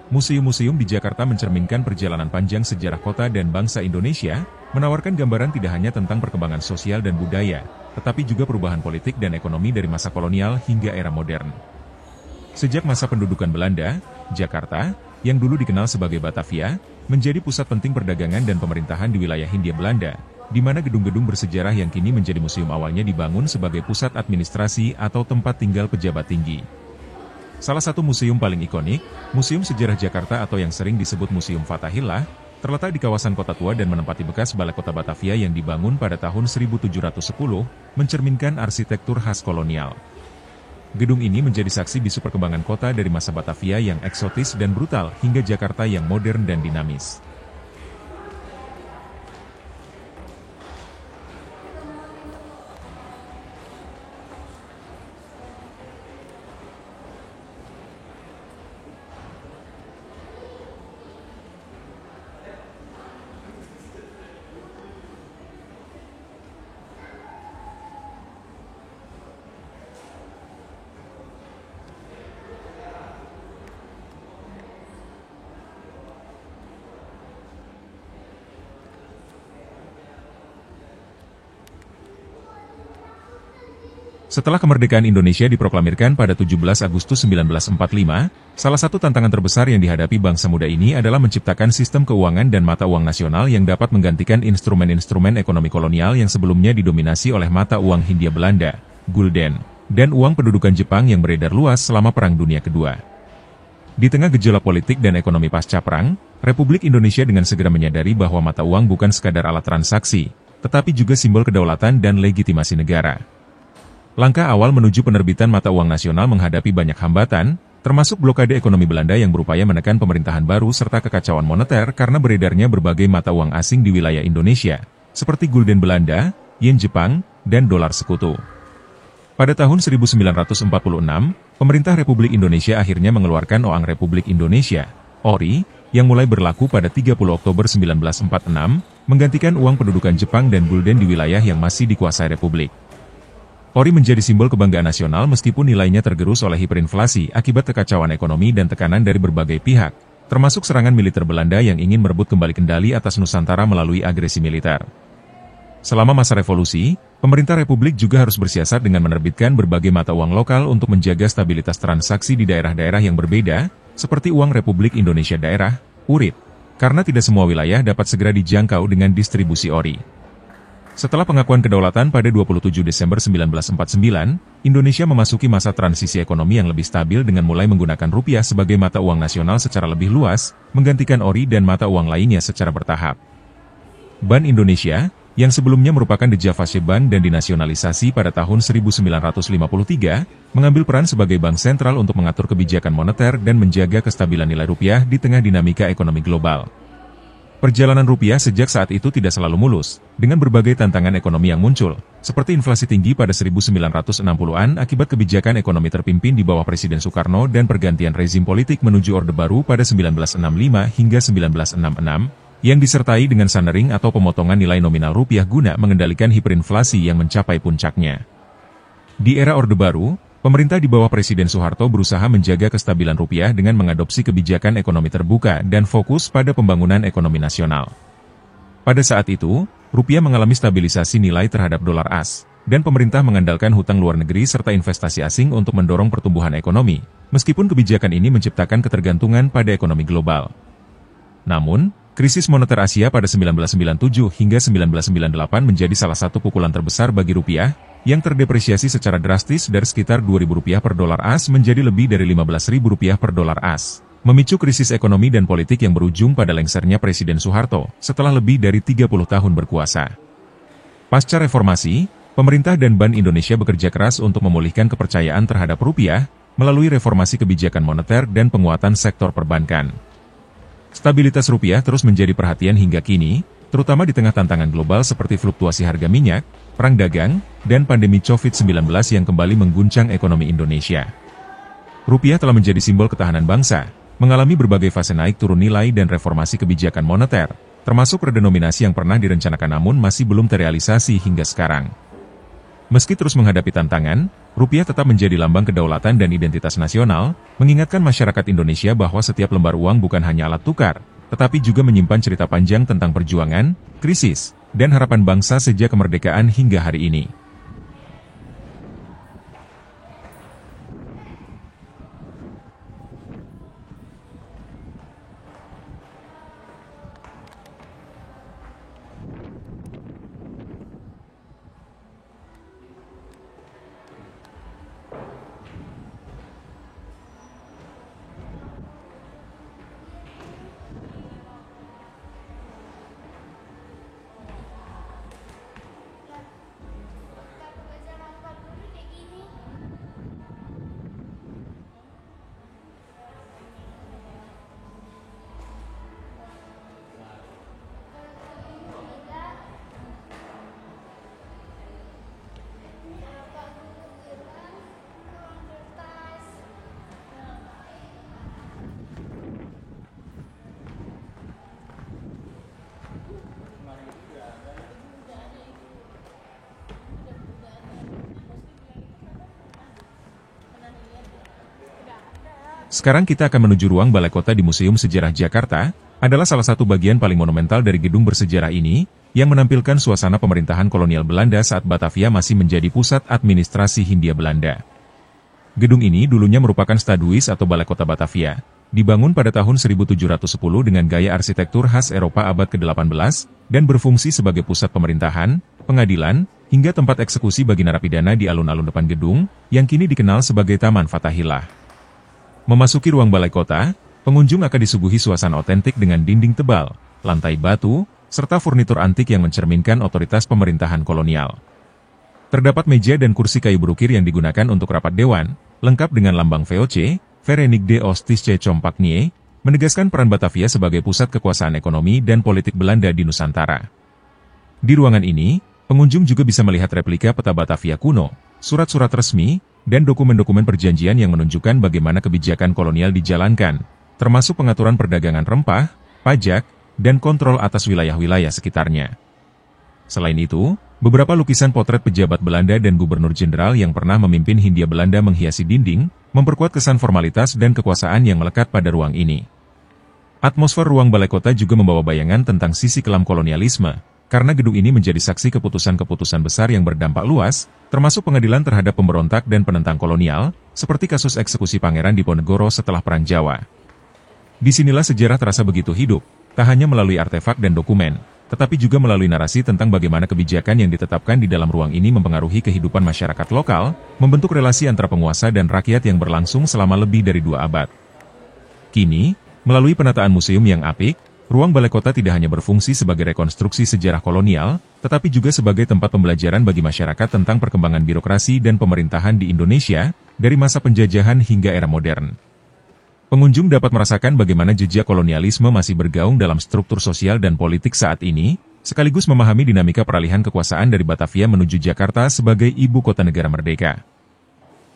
Museum-museum di Jakarta mencerminkan perjalanan panjang sejarah kota dan bangsa Indonesia, menawarkan gambaran tidak hanya tentang perkembangan sosial dan budaya, tetapi juga perubahan politik dan ekonomi dari masa kolonial hingga era modern. Sejak masa pendudukan Belanda, Jakarta, yang dulu dikenal sebagai Batavia, menjadi pusat penting perdagangan dan pemerintahan di wilayah Hindia Belanda, di mana gedung-gedung bersejarah yang kini menjadi museum awalnya dibangun sebagai pusat administrasi atau tempat tinggal pejabat tinggi. Salah satu museum paling ikonik, Museum Sejarah Jakarta atau yang sering disebut Museum Fathahillah, terletak di kawasan Kota Tua dan menempati bekas balai kota Batavia yang dibangun pada tahun 1710, mencerminkan arsitektur khas kolonial. Gedung ini menjadi saksi bisu perkembangan kota dari masa Batavia yang eksotis dan brutal hingga Jakarta yang modern dan dinamis. Setelah kemerdekaan Indonesia diproklamirkan pada 17 Agustus 1945, salah satu tantangan terbesar yang dihadapi bangsa muda ini adalah menciptakan sistem keuangan dan mata uang nasional yang dapat menggantikan instrumen-instrumen ekonomi kolonial yang sebelumnya didominasi oleh mata uang Hindia Belanda, gulden, dan uang pendudukan Jepang yang beredar luas selama Perang Dunia Kedua. Di tengah gejolak politik dan ekonomi pasca perang, Republik Indonesia dengan segera menyadari bahwa mata uang bukan sekadar alat transaksi, tetapi juga simbol kedaulatan dan legitimasi negara. Langkah awal menuju penerbitan mata uang nasional menghadapi banyak hambatan, termasuk blokade ekonomi Belanda yang berupaya menekan pemerintahan baru serta kekacauan moneter karena beredarnya berbagai mata uang asing di wilayah Indonesia, seperti gulden Belanda, yen Jepang, dan dolar sekutu. Pada tahun 1946, pemerintah Republik Indonesia akhirnya mengeluarkan Oang Republik Indonesia, ORI, yang mulai berlaku pada 30 Oktober 1946, menggantikan uang pendudukan Jepang dan gulden di wilayah yang masih dikuasai Republik. ORI menjadi simbol kebanggaan nasional meskipun nilainya tergerus oleh hiperinflasi akibat kekacauan ekonomi dan tekanan dari berbagai pihak, termasuk serangan militer Belanda yang ingin merebut kembali kendali atas Nusantara melalui agresi militer. Selama masa revolusi, pemerintah Republik juga harus bersiasat dengan menerbitkan berbagai mata uang lokal untuk menjaga stabilitas transaksi di daerah-daerah yang berbeda, seperti uang Republik Indonesia Daerah, URID, karena tidak semua wilayah dapat segera dijangkau dengan distribusi ORI. Setelah pengakuan kedaulatan pada 27 Desember 1949, Indonesia memasuki masa transisi ekonomi yang lebih stabil dengan mulai menggunakan rupiah sebagai mata uang nasional secara lebih luas, menggantikan ORI dan mata uang lainnya secara bertahap. Bank Indonesia, yang sebelumnya merupakan Dejavasche Bank dan dinasionalisasi pada tahun 1953, mengambil peran sebagai bank sentral untuk mengatur kebijakan moneter dan menjaga kestabilan nilai rupiah di tengah dinamika ekonomi global. Perjalanan rupiah sejak saat itu tidak selalu mulus, dengan berbagai tantangan ekonomi yang muncul, seperti inflasi tinggi pada 1960-an akibat kebijakan ekonomi terpimpin di bawah Presiden Soekarno dan pergantian rezim politik menuju Orde Baru pada 1965 hingga 1966, yang disertai dengan sunering atau pemotongan nilai nominal rupiah guna mengendalikan hiperinflasi yang mencapai puncaknya. Di era Orde Baru, pemerintah di bawah Presiden Soeharto berusaha menjaga kestabilan rupiah dengan mengadopsi kebijakan ekonomi terbuka dan fokus pada pembangunan ekonomi nasional. Pada saat itu, rupiah mengalami stabilisasi nilai terhadap dolar AS, dan pemerintah mengandalkan hutang luar negeri serta investasi asing untuk mendorong pertumbuhan ekonomi, meskipun kebijakan ini menciptakan ketergantungan pada ekonomi global. Namun, krisis moneter Asia pada 1997 hingga 1998 menjadi salah satu pukulan terbesar bagi rupiah, yang terdepresiasi secara drastis dari sekitar Rp2.000 per dolar AS menjadi lebih dari Rp15.000 per dolar AS, memicu krisis ekonomi dan politik yang berujung pada lengsernya Presiden Soeharto setelah lebih dari 30 tahun berkuasa. Pasca reformasi, pemerintah dan Bank Indonesia bekerja keras untuk memulihkan kepercayaan terhadap rupiah melalui reformasi kebijakan moneter dan penguatan sektor perbankan. Stabilitas rupiah terus menjadi perhatian hingga kini, terutama di tengah tantangan global seperti fluktuasi harga minyak, perang dagang, dan pandemi COVID-19 yang kembali mengguncang ekonomi Indonesia. Rupiah telah menjadi simbol ketahanan bangsa, mengalami berbagai fase naik turun nilai dan reformasi kebijakan moneter, termasuk redenominasi yang pernah direncanakan namun masih belum terrealisasi hingga sekarang. Meski terus menghadapi tantangan, rupiah tetap menjadi lambang kedaulatan dan identitas nasional, mengingatkan masyarakat Indonesia bahwa setiap lembar uang bukan hanya alat tukar, tetapi juga menyimpan cerita panjang tentang perjuangan, krisis, dan harapan bangsa sejak kemerdekaan hingga hari ini. Sekarang kita akan menuju ruang Balai Kota di Museum Sejarah Jakarta, adalah salah satu bagian paling monumental dari gedung bersejarah ini, yang menampilkan suasana pemerintahan kolonial Belanda saat Batavia masih menjadi pusat administrasi Hindia Belanda. Gedung ini dulunya merupakan Stadhuis atau Balai Kota Batavia, dibangun pada tahun 1710 dengan gaya arsitektur khas Eropa abad ke-18, dan berfungsi sebagai pusat pemerintahan, pengadilan, hingga tempat eksekusi bagi narapidana di alun-alun depan gedung, yang kini dikenal sebagai Taman Fathahillah. Memasuki ruang balai kota, pengunjung akan disuguhi suasana otentik dengan dinding tebal, lantai batu, serta furnitur antik yang mencerminkan otoritas pemerintahan kolonial. Terdapat meja dan kursi kayu berukir yang digunakan untuk rapat dewan, lengkap dengan lambang VOC, Verenigde Oost-Indische Compagnie, menegaskan peran Batavia sebagai pusat kekuasaan ekonomi dan politik Belanda di Nusantara. Di ruangan ini, pengunjung juga bisa melihat replika peta Batavia kuno, surat-surat resmi, dan dokumen-dokumen perjanjian yang menunjukkan bagaimana kebijakan kolonial dijalankan, termasuk pengaturan perdagangan rempah, pajak, dan kontrol atas wilayah-wilayah sekitarnya. Selain itu, beberapa lukisan potret pejabat Belanda dan gubernur jenderal yang pernah memimpin Hindia Belanda menghiasi dinding, memperkuat kesan formalitas dan kekuasaan yang melekat pada ruang ini. Atmosfer ruang balai kota juga membawa bayangan tentang sisi kelam kolonialisme, karena gedung ini menjadi saksi keputusan-keputusan besar yang berdampak luas, termasuk pengadilan terhadap pemberontak dan penentang kolonial, seperti kasus eksekusi Pangeran Diponegoro setelah Perang Jawa. Disinilah sejarah terasa begitu hidup, tak hanya melalui artefak dan dokumen, tetapi juga melalui narasi tentang bagaimana kebijakan yang ditetapkan di dalam ruang ini mempengaruhi kehidupan masyarakat lokal, membentuk relasi antara penguasa dan rakyat yang berlangsung selama lebih dari 2 abad. Kini, melalui penataan museum yang apik, ruang balai kota tidak hanya berfungsi sebagai rekonstruksi sejarah kolonial, tetapi juga sebagai tempat pembelajaran bagi masyarakat tentang perkembangan birokrasi dan pemerintahan di Indonesia, dari masa penjajahan hingga era modern. Pengunjung dapat merasakan bagaimana jejak kolonialisme masih bergaung dalam struktur sosial dan politik saat ini, sekaligus memahami dinamika peralihan kekuasaan dari Batavia menuju Jakarta sebagai ibu kota negara merdeka.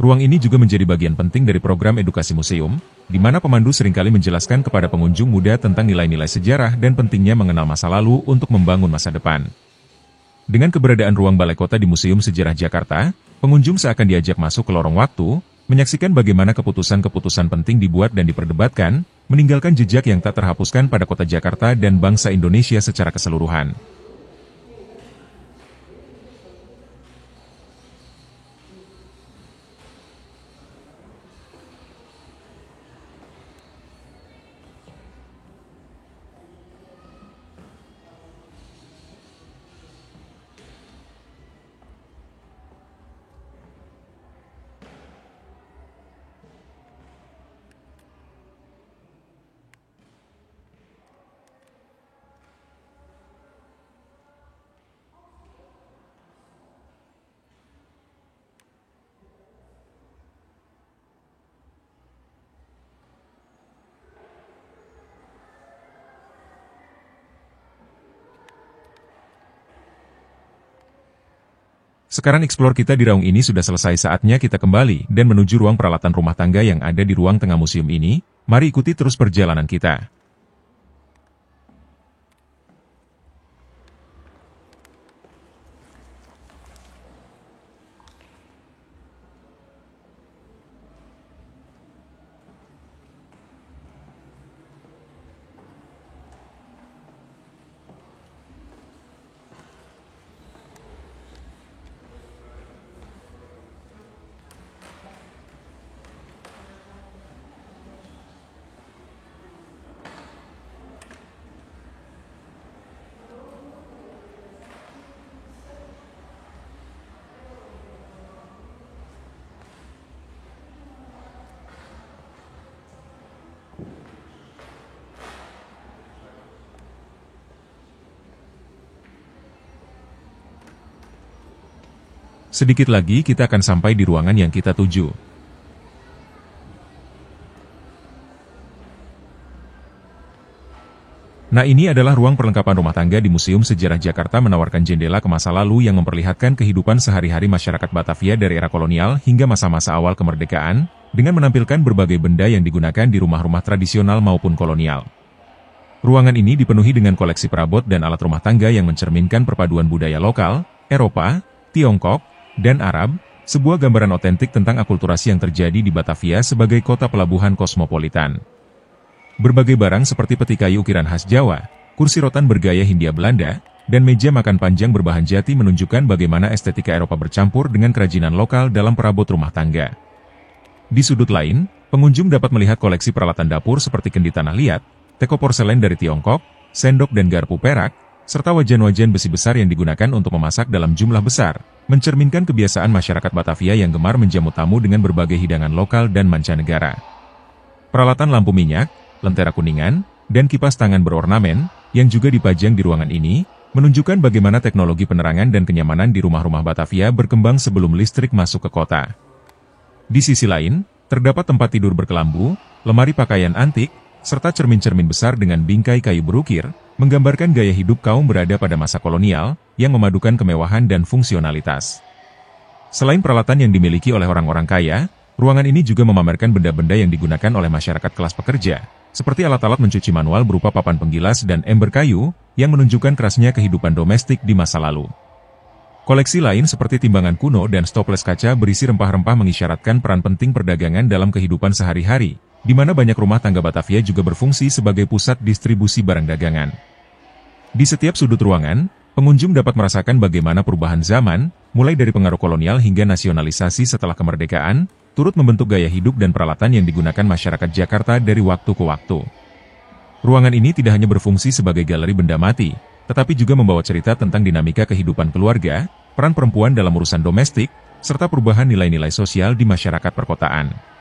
Ruang ini juga menjadi bagian penting dari program edukasi museum, di mana pemandu seringkali menjelaskan kepada pengunjung muda tentang nilai-nilai sejarah dan pentingnya mengenal masa lalu untuk membangun masa depan. Dengan keberadaan ruang balai kota di Museum Sejarah Jakarta, pengunjung seakan diajak masuk ke lorong waktu, menyaksikan bagaimana keputusan-keputusan penting dibuat dan diperdebatkan, meninggalkan jejak yang tak terhapuskan pada kota Jakarta dan bangsa Indonesia secara keseluruhan. Sekarang eksplor kita di raung ini sudah selesai, saatnya kita kembali dan menuju ruang peralatan rumah tangga yang ada di ruang tengah museum ini. Mari ikuti terus perjalanan kita. Sedikit lagi kita akan sampai di ruangan yang kita tuju. Nah, ini adalah ruang perlengkapan rumah tangga di Museum Sejarah Jakarta, menawarkan jendela ke masa lalu yang memperlihatkan kehidupan sehari-hari masyarakat Batavia dari era kolonial hingga masa-masa awal kemerdekaan, dengan menampilkan berbagai benda yang digunakan di rumah-rumah tradisional maupun kolonial. Ruangan ini dipenuhi dengan koleksi perabot dan alat rumah tangga yang mencerminkan perpaduan budaya lokal, Eropa, Tiongkok, dan Arab, sebuah gambaran otentik tentang akulturasi yang terjadi di Batavia sebagai kota pelabuhan kosmopolitan. Berbagai barang seperti peti kayu ukiran khas Jawa, kursi rotan bergaya Hindia Belanda, dan meja makan panjang berbahan jati menunjukkan bagaimana estetika Eropa bercampur dengan kerajinan lokal dalam perabot rumah tangga. Di sudut lain, pengunjung dapat melihat koleksi peralatan dapur seperti kendi tanah liat, teko porselen dari Tiongkok, sendok dan garpu perak, serta wajan-wajan besi besar yang digunakan untuk memasak dalam jumlah besar, mencerminkan kebiasaan masyarakat Batavia yang gemar menjamu tamu dengan berbagai hidangan lokal dan mancanegara. Peralatan lampu minyak, lentera kuningan, dan kipas tangan berornamen, yang juga dipajang di ruangan ini, menunjukkan bagaimana teknologi penerangan dan kenyamanan di rumah-rumah Batavia berkembang sebelum listrik masuk ke kota. Di sisi lain, terdapat tempat tidur berkelambu, lemari pakaian antik, serta cermin-cermin besar dengan bingkai kayu berukir, menggambarkan gaya hidup kaum berada pada masa kolonial, yang memadukan kemewahan dan fungsionalitas. Selain peralatan yang dimiliki oleh orang-orang kaya, ruangan ini juga memamerkan benda-benda yang digunakan oleh masyarakat kelas pekerja, seperti alat-alat mencuci manual berupa papan penggilas dan ember kayu, yang menunjukkan kerasnya kehidupan domestik di masa lalu. Koleksi lain seperti timbangan kuno dan stoples kaca berisi rempah-rempah mengisyaratkan peran penting perdagangan dalam kehidupan sehari-hari, di mana banyak rumah tangga Batavia juga berfungsi sebagai pusat distribusi barang dagangan. Di setiap sudut ruangan, pengunjung dapat merasakan bagaimana perubahan zaman, mulai dari pengaruh kolonial hingga nasionalisasi setelah kemerdekaan, turut membentuk gaya hidup dan peralatan yang digunakan masyarakat Jakarta dari waktu ke waktu. Ruangan ini tidak hanya berfungsi sebagai galeri benda mati, tetapi juga membawa cerita tentang dinamika kehidupan keluarga, peran perempuan dalam urusan domestik, serta perubahan nilai-nilai sosial di masyarakat perkotaan.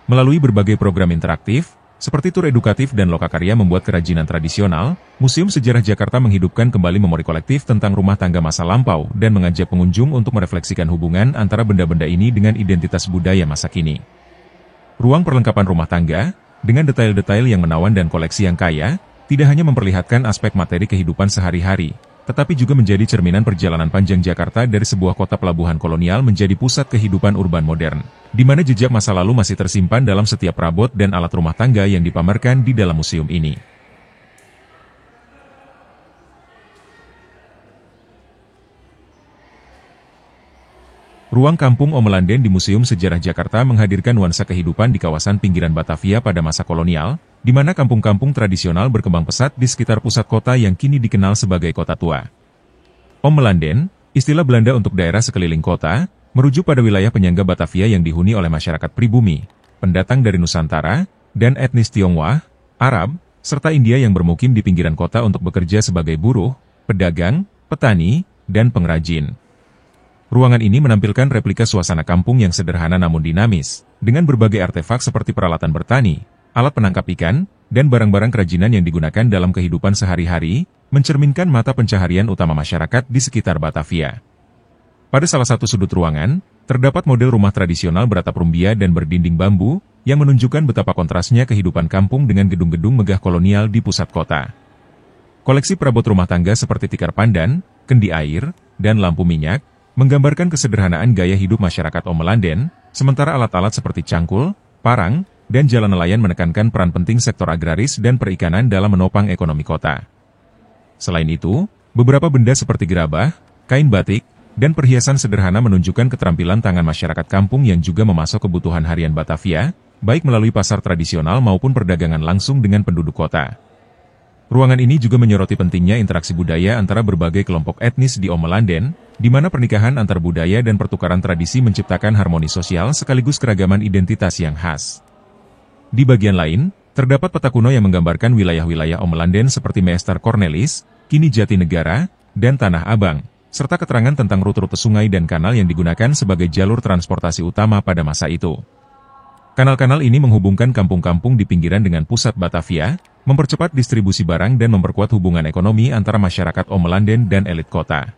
Melalui berbagai program interaktif, seperti tur edukatif dan lokakarya membuat kerajinan tradisional, Museum Sejarah Jakarta menghidupkan kembali memori kolektif tentang rumah tangga masa lampau dan mengajak pengunjung untuk merefleksikan hubungan antara benda-benda ini dengan identitas budaya masa kini. Ruang perlengkapan rumah tangga, dengan detail-detail yang menawan dan koleksi yang kaya, tidak hanya memperlihatkan aspek materi kehidupan sehari-hari, tetapi juga menjadi cerminan perjalanan panjang Jakarta dari sebuah kota pelabuhan kolonial menjadi pusat kehidupan urban modern, di mana jejak masa lalu masih tersimpan dalam setiap perabot dan alat rumah tangga yang dipamerkan di dalam museum ini. Ruang Kampung Omelanden di Museum Sejarah Jakarta menghadirkan nuansa kehidupan di kawasan pinggiran Batavia pada masa kolonial, di mana kampung-kampung tradisional berkembang pesat di sekitar pusat kota yang kini dikenal sebagai kota tua. Omelanden, istilah Belanda untuk daerah sekeliling kota, merujuk pada wilayah penyangga Batavia yang dihuni oleh masyarakat pribumi, pendatang dari Nusantara, dan etnis Tionghoa, Arab, serta India yang bermukim di pinggiran kota untuk bekerja sebagai buruh, pedagang, petani, dan pengrajin. Ruangan ini menampilkan replika suasana kampung yang sederhana namun dinamis, dengan berbagai artefak seperti peralatan bertani, alat penangkap ikan, dan barang-barang kerajinan yang digunakan dalam kehidupan sehari-hari, mencerminkan mata pencaharian utama masyarakat di sekitar Batavia. Pada salah satu sudut ruangan, terdapat model rumah tradisional beratap rumbia dan berdinding bambu, yang menunjukkan betapa kontrasnya kehidupan kampung dengan gedung-gedung megah kolonial di pusat kota. Koleksi perabot rumah tangga seperti tikar pandan, kendi air, dan lampu minyak, menggambarkan kesederhanaan gaya hidup masyarakat Omelanden, sementara alat-alat seperti cangkul, parang, dan jalan nelayan menekankan peran penting sektor agraris dan perikanan dalam menopang ekonomi kota. Selain itu, beberapa benda seperti gerabah, kain batik, dan perhiasan sederhana menunjukkan keterampilan tangan masyarakat kampung yang juga memasok kebutuhan harian Batavia, baik melalui pasar tradisional maupun perdagangan langsung dengan penduduk kota. Ruangan ini juga menyoroti pentingnya interaksi budaya antara berbagai kelompok etnis di Omelanden, di mana pernikahan antar budaya dan pertukaran tradisi menciptakan harmoni sosial sekaligus keragaman identitas yang khas. Di bagian lain, terdapat peta kuno yang menggambarkan wilayah-wilayah Omelanden seperti Meester Cornelis, kini Jatinegara, dan Tanah Abang, serta keterangan tentang rute-rute sungai dan kanal yang digunakan sebagai jalur transportasi utama pada masa itu. Kanal-kanal ini menghubungkan kampung-kampung di pinggiran dengan pusat Batavia, mempercepat distribusi barang dan memperkuat hubungan ekonomi antara masyarakat Omelanden dan elit kota.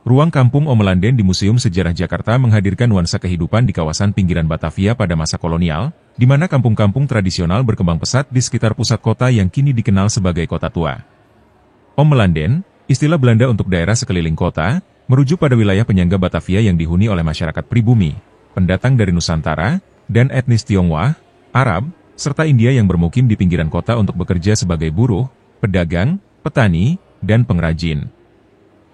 Ruang Kampung Omelanden di Museum Sejarah Jakarta menghadirkan nuansa kehidupan di kawasan pinggiran Batavia pada masa kolonial, di mana kampung-kampung tradisional berkembang pesat di sekitar pusat kota yang kini dikenal sebagai kota tua. Omelanden, istilah Belanda untuk daerah sekeliling kota, merujuk pada wilayah penyangga Batavia yang dihuni oleh masyarakat pribumi, pendatang dari Nusantara, dan etnis Tionghoa, Arab, serta India yang bermukim di pinggiran kota untuk bekerja sebagai buruh, pedagang, petani, dan pengrajin.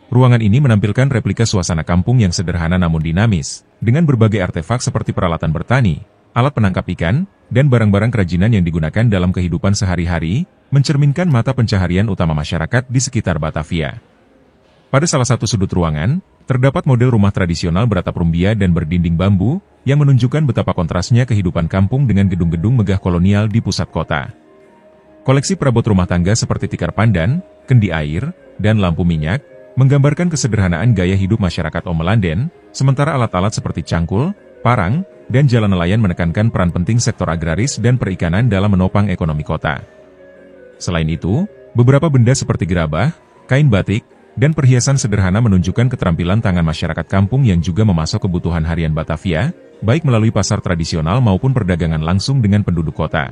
Ruangan ini menampilkan replika suasana kampung yang sederhana namun dinamis, dengan berbagai artefak seperti peralatan bertani, alat penangkap ikan, dan barang-barang kerajinan yang digunakan dalam kehidupan sehari-hari, mencerminkan mata pencaharian utama masyarakat di sekitar Batavia. Pada salah satu sudut ruangan, terdapat model rumah tradisional beratap rumbia dan berdinding bambu, yang menunjukkan betapa kontrasnya kehidupan kampung dengan gedung-gedung megah kolonial di pusat kota. Koleksi perabot rumah tangga seperti tikar pandan, kendi air, dan lampu minyak, menggambarkan kesederhanaan gaya hidup masyarakat Omelanden, sementara alat-alat seperti cangkul, parang, dan jalan nelayan menekankan peran penting sektor agraris dan perikanan dalam menopang ekonomi kota. Selain itu, beberapa benda seperti gerabah, kain batik, dan perhiasan sederhana menunjukkan keterampilan tangan masyarakat kampung yang juga memasok kebutuhan harian Batavia, baik melalui pasar tradisional maupun perdagangan langsung dengan penduduk kota.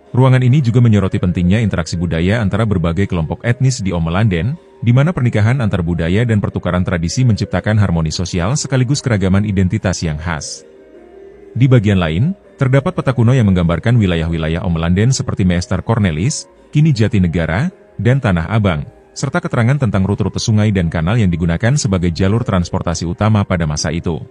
Ruangan ini juga menyoroti pentingnya interaksi budaya antara berbagai kelompok etnis di Omelanden, di mana pernikahan antar budaya dan pertukaran tradisi menciptakan harmoni sosial sekaligus keragaman identitas yang khas. Di bagian lain, terdapat peta kuno yang menggambarkan wilayah-wilayah Omelanden seperti Meester Cornelis, kini Jatinegara, dan Tanah Abang, serta keterangan tentang rute-rute sungai dan kanal yang digunakan sebagai jalur transportasi utama pada masa itu.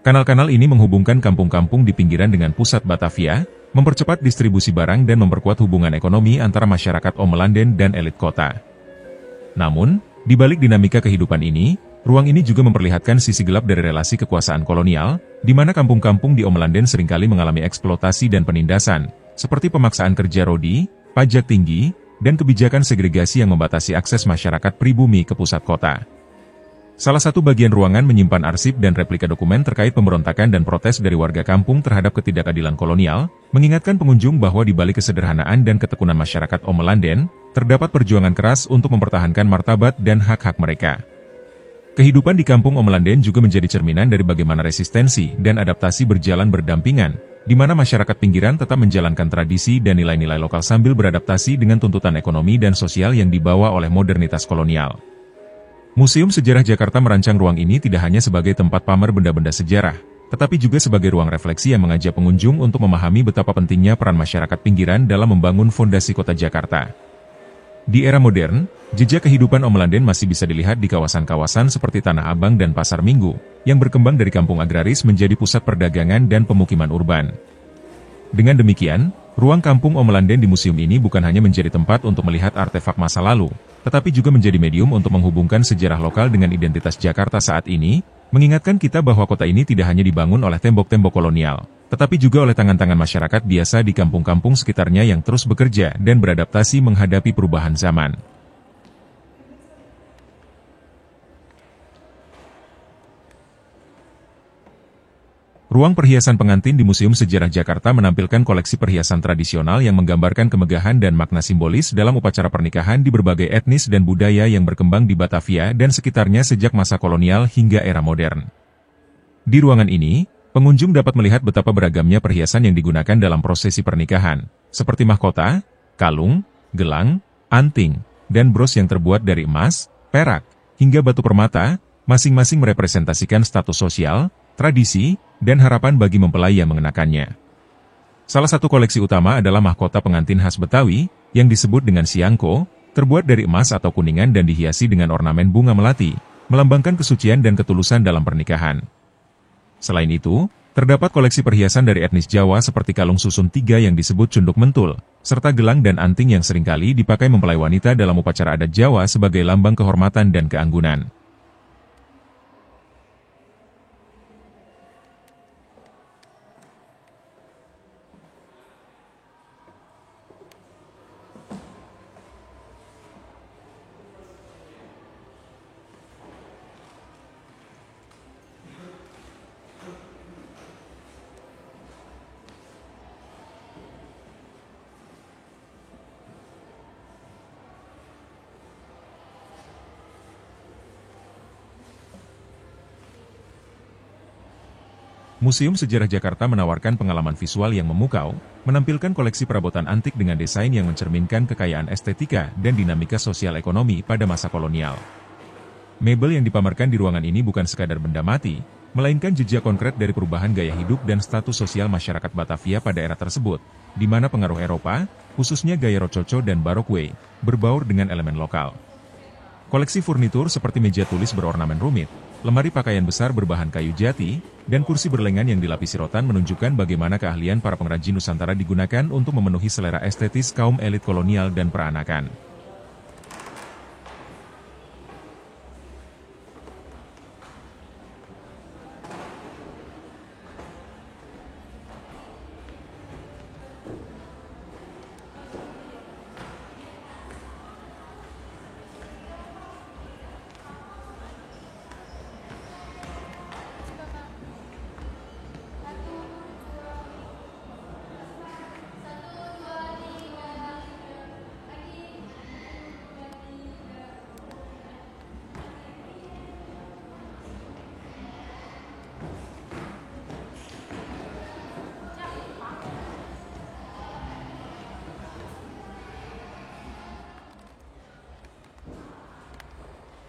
Kanal-kanal ini menghubungkan kampung-kampung di pinggiran dengan pusat Batavia, mempercepat distribusi barang dan memperkuat hubungan ekonomi antara masyarakat Omelanden dan elit kota. Namun, di balik dinamika kehidupan ini, ruang ini juga memperlihatkan sisi gelap dari relasi kekuasaan kolonial, di mana kampung-kampung di Omelanden seringkali mengalami eksploitasi dan penindasan, seperti pemaksaan kerja rodi, pajak tinggi, dan kebijakan segregasi yang membatasi akses masyarakat pribumi ke pusat kota. Salah satu bagian ruangan menyimpan arsip dan replika dokumen terkait pemberontakan dan protes dari warga kampung terhadap ketidakadilan kolonial, mengingatkan pengunjung bahwa di balik kesederhanaan dan ketekunan masyarakat Omelanden, terdapat perjuangan keras untuk mempertahankan martabat dan hak-hak mereka. Kehidupan di kampung Omelanden juga menjadi cerminan dari bagaimana resistensi dan adaptasi berjalan berdampingan, di mana masyarakat pinggiran tetap menjalankan tradisi dan nilai-nilai lokal sambil beradaptasi dengan tuntutan ekonomi dan sosial yang dibawa oleh modernitas kolonial. Museum Sejarah Jakarta merancang ruang ini tidak hanya sebagai tempat pamer benda-benda sejarah, tetapi juga sebagai ruang refleksi yang mengajak pengunjung untuk memahami betapa pentingnya peran masyarakat pinggiran dalam membangun fondasi kota Jakarta. Di era modern, jejak kehidupan Omelanden masih bisa dilihat di kawasan-kawasan seperti Tanah Abang dan Pasar Minggu, yang berkembang dari kampung agraris menjadi pusat perdagangan dan pemukiman urban. Dengan demikian, ruang kampung Omelanden di museum ini bukan hanya menjadi tempat untuk melihat artefak masa lalu, tetapi juga menjadi medium untuk menghubungkan sejarah lokal dengan identitas Jakarta saat ini, mengingatkan kita bahwa kota ini tidak hanya dibangun oleh tembok-tembok kolonial, tetapi juga oleh tangan-tangan masyarakat biasa di kampung-kampung sekitarnya yang terus bekerja dan beradaptasi menghadapi perubahan zaman. Ruang perhiasan pengantin di Museum Sejarah Jakarta menampilkan koleksi perhiasan tradisional yang menggambarkan kemegahan dan makna simbolis dalam upacara pernikahan di berbagai etnis dan budaya yang berkembang di Batavia dan sekitarnya sejak masa kolonial hingga era modern. Di ruangan ini, pengunjung dapat melihat betapa beragamnya perhiasan yang digunakan dalam prosesi pernikahan, seperti mahkota, kalung, gelang, anting, dan bros yang terbuat dari emas, perak, hingga batu permata, masing-masing merepresentasikan status sosial, tradisi, dan harapan bagi mempelai yang mengenakannya. Salah satu koleksi utama adalah mahkota pengantin khas Betawi, yang disebut dengan siangko, terbuat dari emas atau kuningan dan dihiasi dengan ornamen bunga melati, melambangkan kesucian dan ketulusan dalam pernikahan. Selain itu, terdapat koleksi perhiasan dari etnis Jawa seperti kalung susun 3 yang disebut cunduk mentul, serta gelang dan anting yang seringkali dipakai mempelai wanita dalam upacara adat Jawa sebagai lambang kehormatan dan keanggunan. Museum Sejarah Jakarta menawarkan pengalaman visual yang memukau, menampilkan koleksi perabotan antik dengan desain yang mencerminkan kekayaan estetika dan dinamika sosial ekonomi pada masa kolonial. Mebel yang dipamerkan di ruangan ini bukan sekadar benda mati, melainkan jejak konkret dari perubahan gaya hidup dan status sosial masyarakat Batavia pada era tersebut, di mana pengaruh Eropa, khususnya gaya rococo dan barokwe, berbaur dengan elemen lokal. Koleksi furnitur seperti meja tulis berornamen rumit, lemari pakaian besar berbahan kayu jati, dan kursi berlengan yang dilapisi rotan menunjukkan bagaimana keahlian para pengrajin Nusantara digunakan untuk memenuhi selera estetis kaum elit kolonial dan peranakan.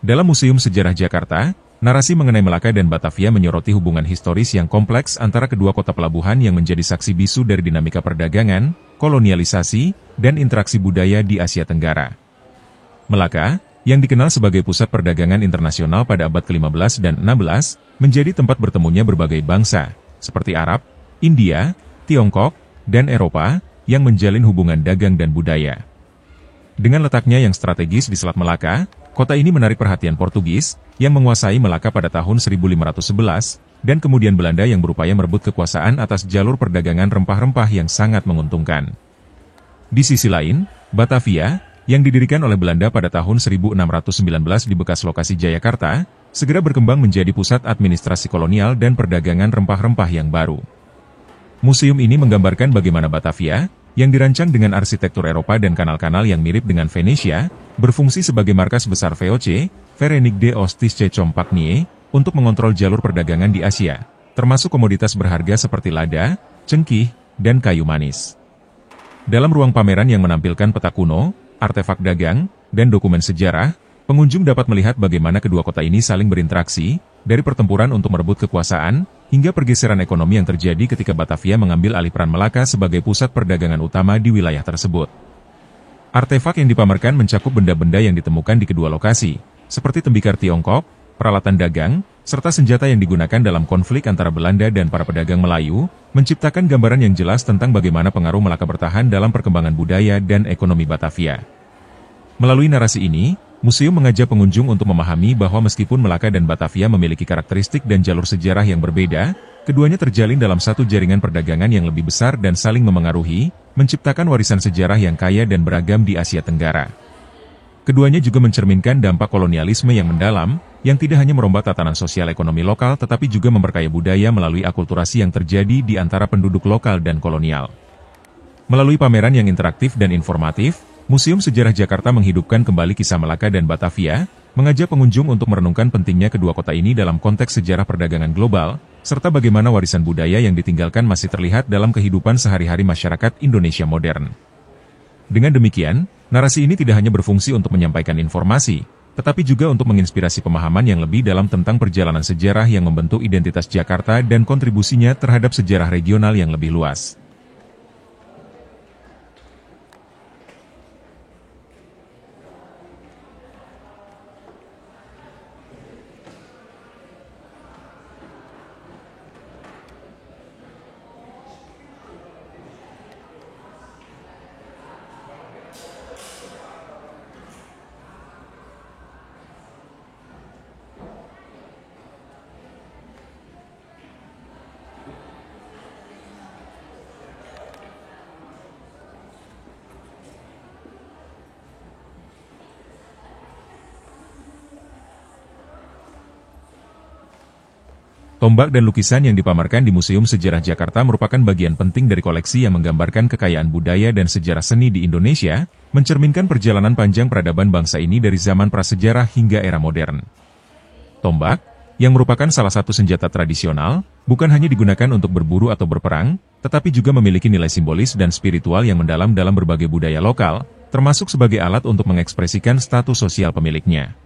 Dalam Museum Sejarah Jakarta, narasi mengenai Melaka dan Batavia menyoroti hubungan historis yang kompleks antara kedua kota pelabuhan yang menjadi saksi bisu dari dinamika perdagangan, kolonialisasi, dan interaksi budaya di Asia Tenggara. Melaka, yang dikenal sebagai pusat perdagangan internasional pada abad ke-15 dan 16, menjadi tempat bertemunya berbagai bangsa, seperti Arab, India, Tiongkok, dan Eropa, yang menjalin hubungan dagang dan budaya. Dengan letaknya yang strategis di Selat Melaka, kota ini menarik perhatian Portugis, yang menguasai Melaka pada tahun 1511, dan kemudian Belanda yang berupaya merebut kekuasaan atas jalur perdagangan rempah-rempah yang sangat menguntungkan. Di sisi lain, Batavia, yang didirikan oleh Belanda pada tahun 1619 di bekas lokasi Jayakarta, segera berkembang menjadi pusat administrasi kolonial dan perdagangan rempah-rempah yang baru. Museum ini menggambarkan bagaimana Batavia, yang dirancang dengan arsitektur Eropa dan kanal-kanal yang mirip dengan Venesia, berfungsi sebagai markas besar VOC, Verenigde de Ostische Compagnie, untuk mengontrol jalur perdagangan di Asia, termasuk komoditas berharga seperti lada, cengkih, dan kayu manis. Dalam ruang pameran yang menampilkan peta kuno, artefak dagang, dan dokumen sejarah, pengunjung dapat melihat bagaimana kedua kota ini saling berinteraksi, dari pertempuran untuk merebut kekuasaan, hingga pergeseran ekonomi yang terjadi ketika Batavia mengambil alih peran Melaka sebagai pusat perdagangan utama di wilayah tersebut. Artefak yang dipamerkan mencakup benda-benda yang ditemukan di kedua lokasi, seperti tembikar Tiongkok, peralatan dagang, serta senjata yang digunakan dalam konflik antara Belanda dan para pedagang Melayu, menciptakan gambaran yang jelas tentang bagaimana pengaruh Melaka bertahan dalam perkembangan budaya dan ekonomi Batavia. Melalui narasi ini, museum mengajak pengunjung untuk memahami bahwa meskipun Melaka dan Batavia memiliki karakteristik dan jalur sejarah yang berbeda, keduanya terjalin dalam satu jaringan perdagangan yang lebih besar dan saling memengaruhi, menciptakan warisan sejarah yang kaya dan beragam di Asia Tenggara. Keduanya juga mencerminkan dampak kolonialisme yang mendalam, yang tidak hanya merombak tatanan sosial ekonomi lokal tetapi juga memperkaya budaya melalui akulturasi yang terjadi di antara penduduk lokal dan kolonial. Melalui pameran yang interaktif dan informatif, Museum Sejarah Jakarta menghidupkan kembali kisah Melaka dan Batavia, mengajak pengunjung untuk merenungkan pentingnya kedua kota ini dalam konteks sejarah perdagangan global, serta bagaimana warisan budaya yang ditinggalkan masih terlihat dalam kehidupan sehari-hari masyarakat Indonesia modern. Dengan demikian, narasi ini tidak hanya berfungsi untuk menyampaikan informasi, tetapi juga untuk menginspirasi pemahaman yang lebih dalam tentang perjalanan sejarah yang membentuk identitas Jakarta dan kontribusinya terhadap sejarah regional yang lebih luas. Tombak dan lukisan yang dipamerkan di Museum Sejarah Jakarta merupakan bagian penting dari koleksi yang menggambarkan kekayaan budaya dan sejarah seni di Indonesia, mencerminkan perjalanan panjang peradaban bangsa ini dari zaman prasejarah hingga era modern. Tombak, yang merupakan salah satu senjata tradisional, bukan hanya digunakan untuk berburu atau berperang, tetapi juga memiliki nilai simbolis dan spiritual yang mendalam dalam berbagai budaya lokal, termasuk sebagai alat untuk mengekspresikan status sosial pemiliknya.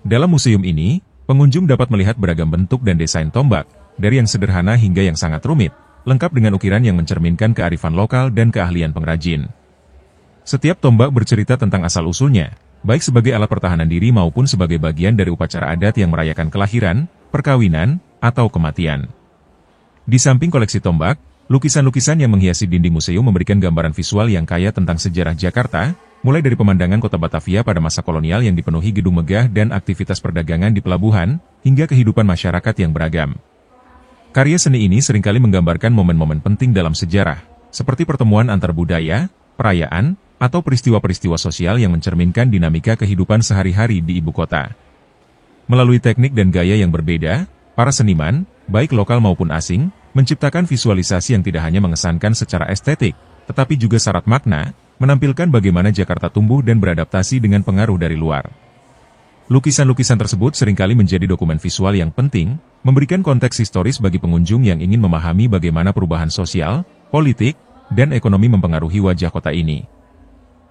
Dalam museum ini, pengunjung dapat melihat beragam bentuk dan desain tombak, dari yang sederhana hingga yang sangat rumit, lengkap dengan ukiran yang mencerminkan kearifan lokal dan keahlian pengrajin. Setiap tombak bercerita tentang asal-usulnya, baik sebagai alat pertahanan diri maupun sebagai bagian dari upacara adat yang merayakan kelahiran, perkawinan, atau kematian. Di samping koleksi tombak, lukisan-lukisan yang menghiasi dinding museum memberikan gambaran visual yang kaya tentang sejarah Jakarta, mulai dari pemandangan kota Batavia pada masa kolonial yang dipenuhi gedung megah dan aktivitas perdagangan di pelabuhan, hingga kehidupan masyarakat yang beragam. Karya seni ini seringkali menggambarkan momen-momen penting dalam sejarah, seperti pertemuan antar budaya, perayaan, atau peristiwa-peristiwa sosial yang mencerminkan dinamika kehidupan sehari-hari di ibu kota. Melalui teknik dan gaya yang berbeda, para seniman, baik lokal maupun asing, menciptakan visualisasi yang tidak hanya mengesankan secara estetik, tetapi juga syarat makna, menampilkan bagaimana Jakarta tumbuh dan beradaptasi dengan pengaruh dari luar. Lukisan-lukisan tersebut seringkali menjadi dokumen visual yang penting, memberikan konteks historis bagi pengunjung yang ingin memahami bagaimana perubahan sosial, politik, dan ekonomi mempengaruhi wajah kota ini.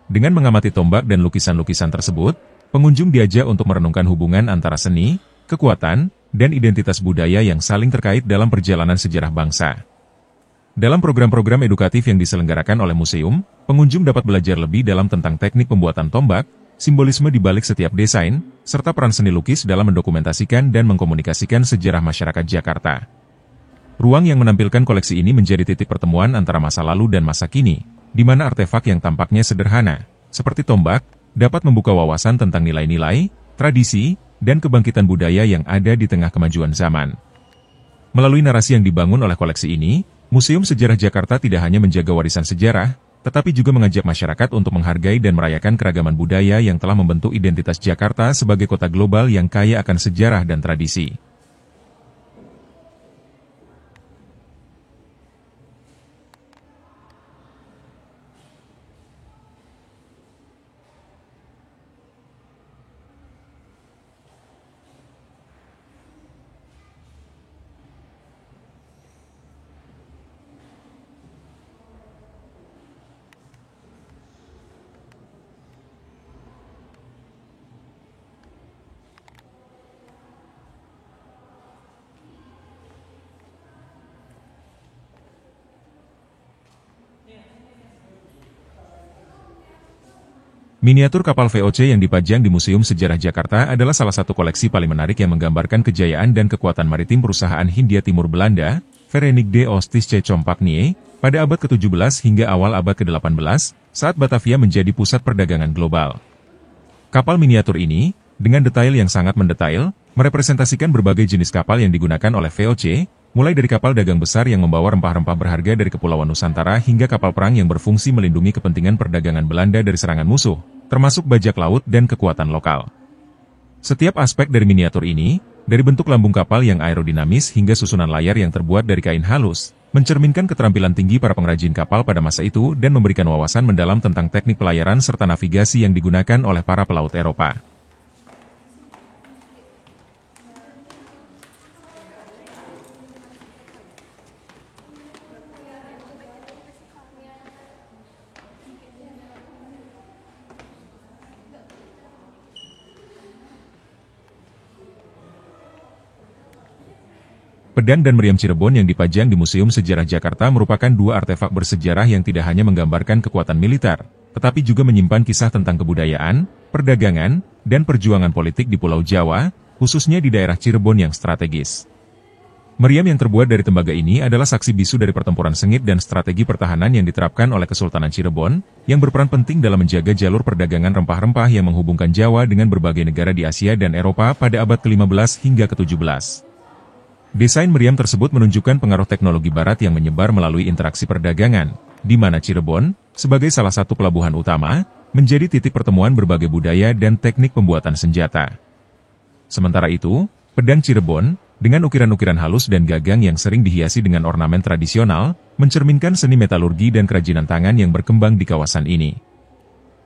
Dengan mengamati tombak dan lukisan-lukisan tersebut, pengunjung diajak untuk merenungkan hubungan antara seni, kekuatan, dan identitas budaya yang saling terkait dalam perjalanan sejarah bangsa. Dalam program-program edukatif yang diselenggarakan oleh museum, pengunjung dapat belajar lebih dalam tentang teknik pembuatan tombak, simbolisme di balik setiap desain, serta peran seni lukis dalam mendokumentasikan dan mengkomunikasikan sejarah masyarakat Jakarta. Ruang yang menampilkan koleksi ini menjadi titik pertemuan antara masa lalu dan masa kini, di mana artefak yang tampaknya sederhana, seperti tombak, dapat membuka wawasan tentang nilai-nilai, tradisi, dan kebangkitan budaya yang ada di tengah kemajuan zaman. Melalui narasi yang dibangun oleh koleksi ini, Museum Sejarah Jakarta tidak hanya menjaga warisan sejarah, tetapi juga mengajak masyarakat untuk menghargai dan merayakan keragaman budaya yang telah membentuk identitas Jakarta sebagai kota global yang kaya akan sejarah dan tradisi. Miniatur kapal VOC yang dipajang di Museum Sejarah Jakarta adalah salah satu koleksi paling menarik yang menggambarkan kejayaan dan kekuatan maritim perusahaan Hindia Timur Belanda, Verenigde de Oost-Indische Compagnie, pada abad ke-17 hingga awal abad ke-18, saat Batavia menjadi pusat perdagangan global. Kapal miniatur ini, dengan detail yang sangat mendetail, merepresentasikan berbagai jenis kapal yang digunakan oleh VOC, mulai dari kapal dagang besar yang membawa rempah-rempah berharga dari Kepulauan Nusantara hingga kapal perang yang berfungsi melindungi kepentingan perdagangan Belanda dari serangan musuh, termasuk bajak laut dan kekuatan lokal. Setiap aspek dari miniatur ini, dari bentuk lambung kapal yang aerodinamis hingga susunan layar yang terbuat dari kain halus, mencerminkan keterampilan tinggi para pengrajin kapal pada masa itu dan memberikan wawasan mendalam tentang teknik pelayaran serta navigasi yang digunakan oleh para pelaut Eropa. Pedang dan meriam Cirebon yang dipajang di Museum Sejarah Jakarta merupakan dua artefak bersejarah yang tidak hanya menggambarkan kekuatan militer, tetapi juga menyimpan kisah tentang kebudayaan, perdagangan, dan perjuangan politik di Pulau Jawa, khususnya di daerah Cirebon yang strategis. Meriam yang terbuat dari tembaga ini adalah saksi bisu dari pertempuran sengit dan strategi pertahanan yang diterapkan oleh Kesultanan Cirebon, yang berperan penting dalam menjaga jalur perdagangan rempah-rempah yang menghubungkan Jawa dengan berbagai negara di Asia dan Eropa pada abad ke-15 hingga ke-17. Desain meriam tersebut menunjukkan pengaruh teknologi barat yang menyebar melalui interaksi perdagangan, di mana Cirebon, sebagai salah satu pelabuhan utama, menjadi titik pertemuan berbagai budaya dan teknik pembuatan senjata. Sementara itu, pedang Cirebon, dengan ukiran-ukiran halus dan gagang yang sering dihiasi dengan ornamen tradisional, mencerminkan seni metalurgi dan kerajinan tangan yang berkembang di kawasan ini.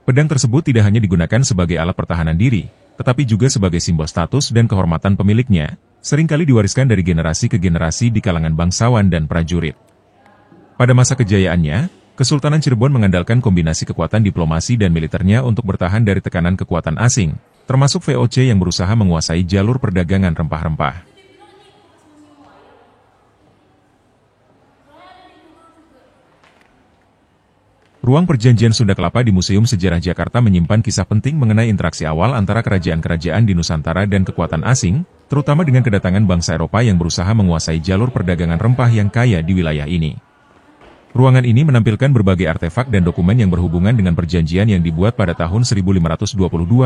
Pedang tersebut tidak hanya digunakan sebagai alat pertahanan diri, tetapi juga sebagai simbol status dan kehormatan pemiliknya, seringkali diwariskan dari generasi ke generasi di kalangan bangsawan dan prajurit. Pada masa kejayaannya, Kesultanan Cirebon mengandalkan kombinasi kekuatan diplomasi dan militernya untuk bertahan dari tekanan kekuatan asing, termasuk VOC yang berusaha menguasai jalur perdagangan rempah-rempah. Ruang Perjanjian Sunda Kelapa di Museum Sejarah Jakarta menyimpan kisah penting mengenai interaksi awal antara kerajaan-kerajaan di Nusantara dan kekuatan asing, terutama dengan kedatangan bangsa Eropa yang berusaha menguasai jalur perdagangan rempah yang kaya di wilayah ini. Ruangan ini menampilkan berbagai artefak dan dokumen yang berhubungan dengan perjanjian yang dibuat pada tahun 1522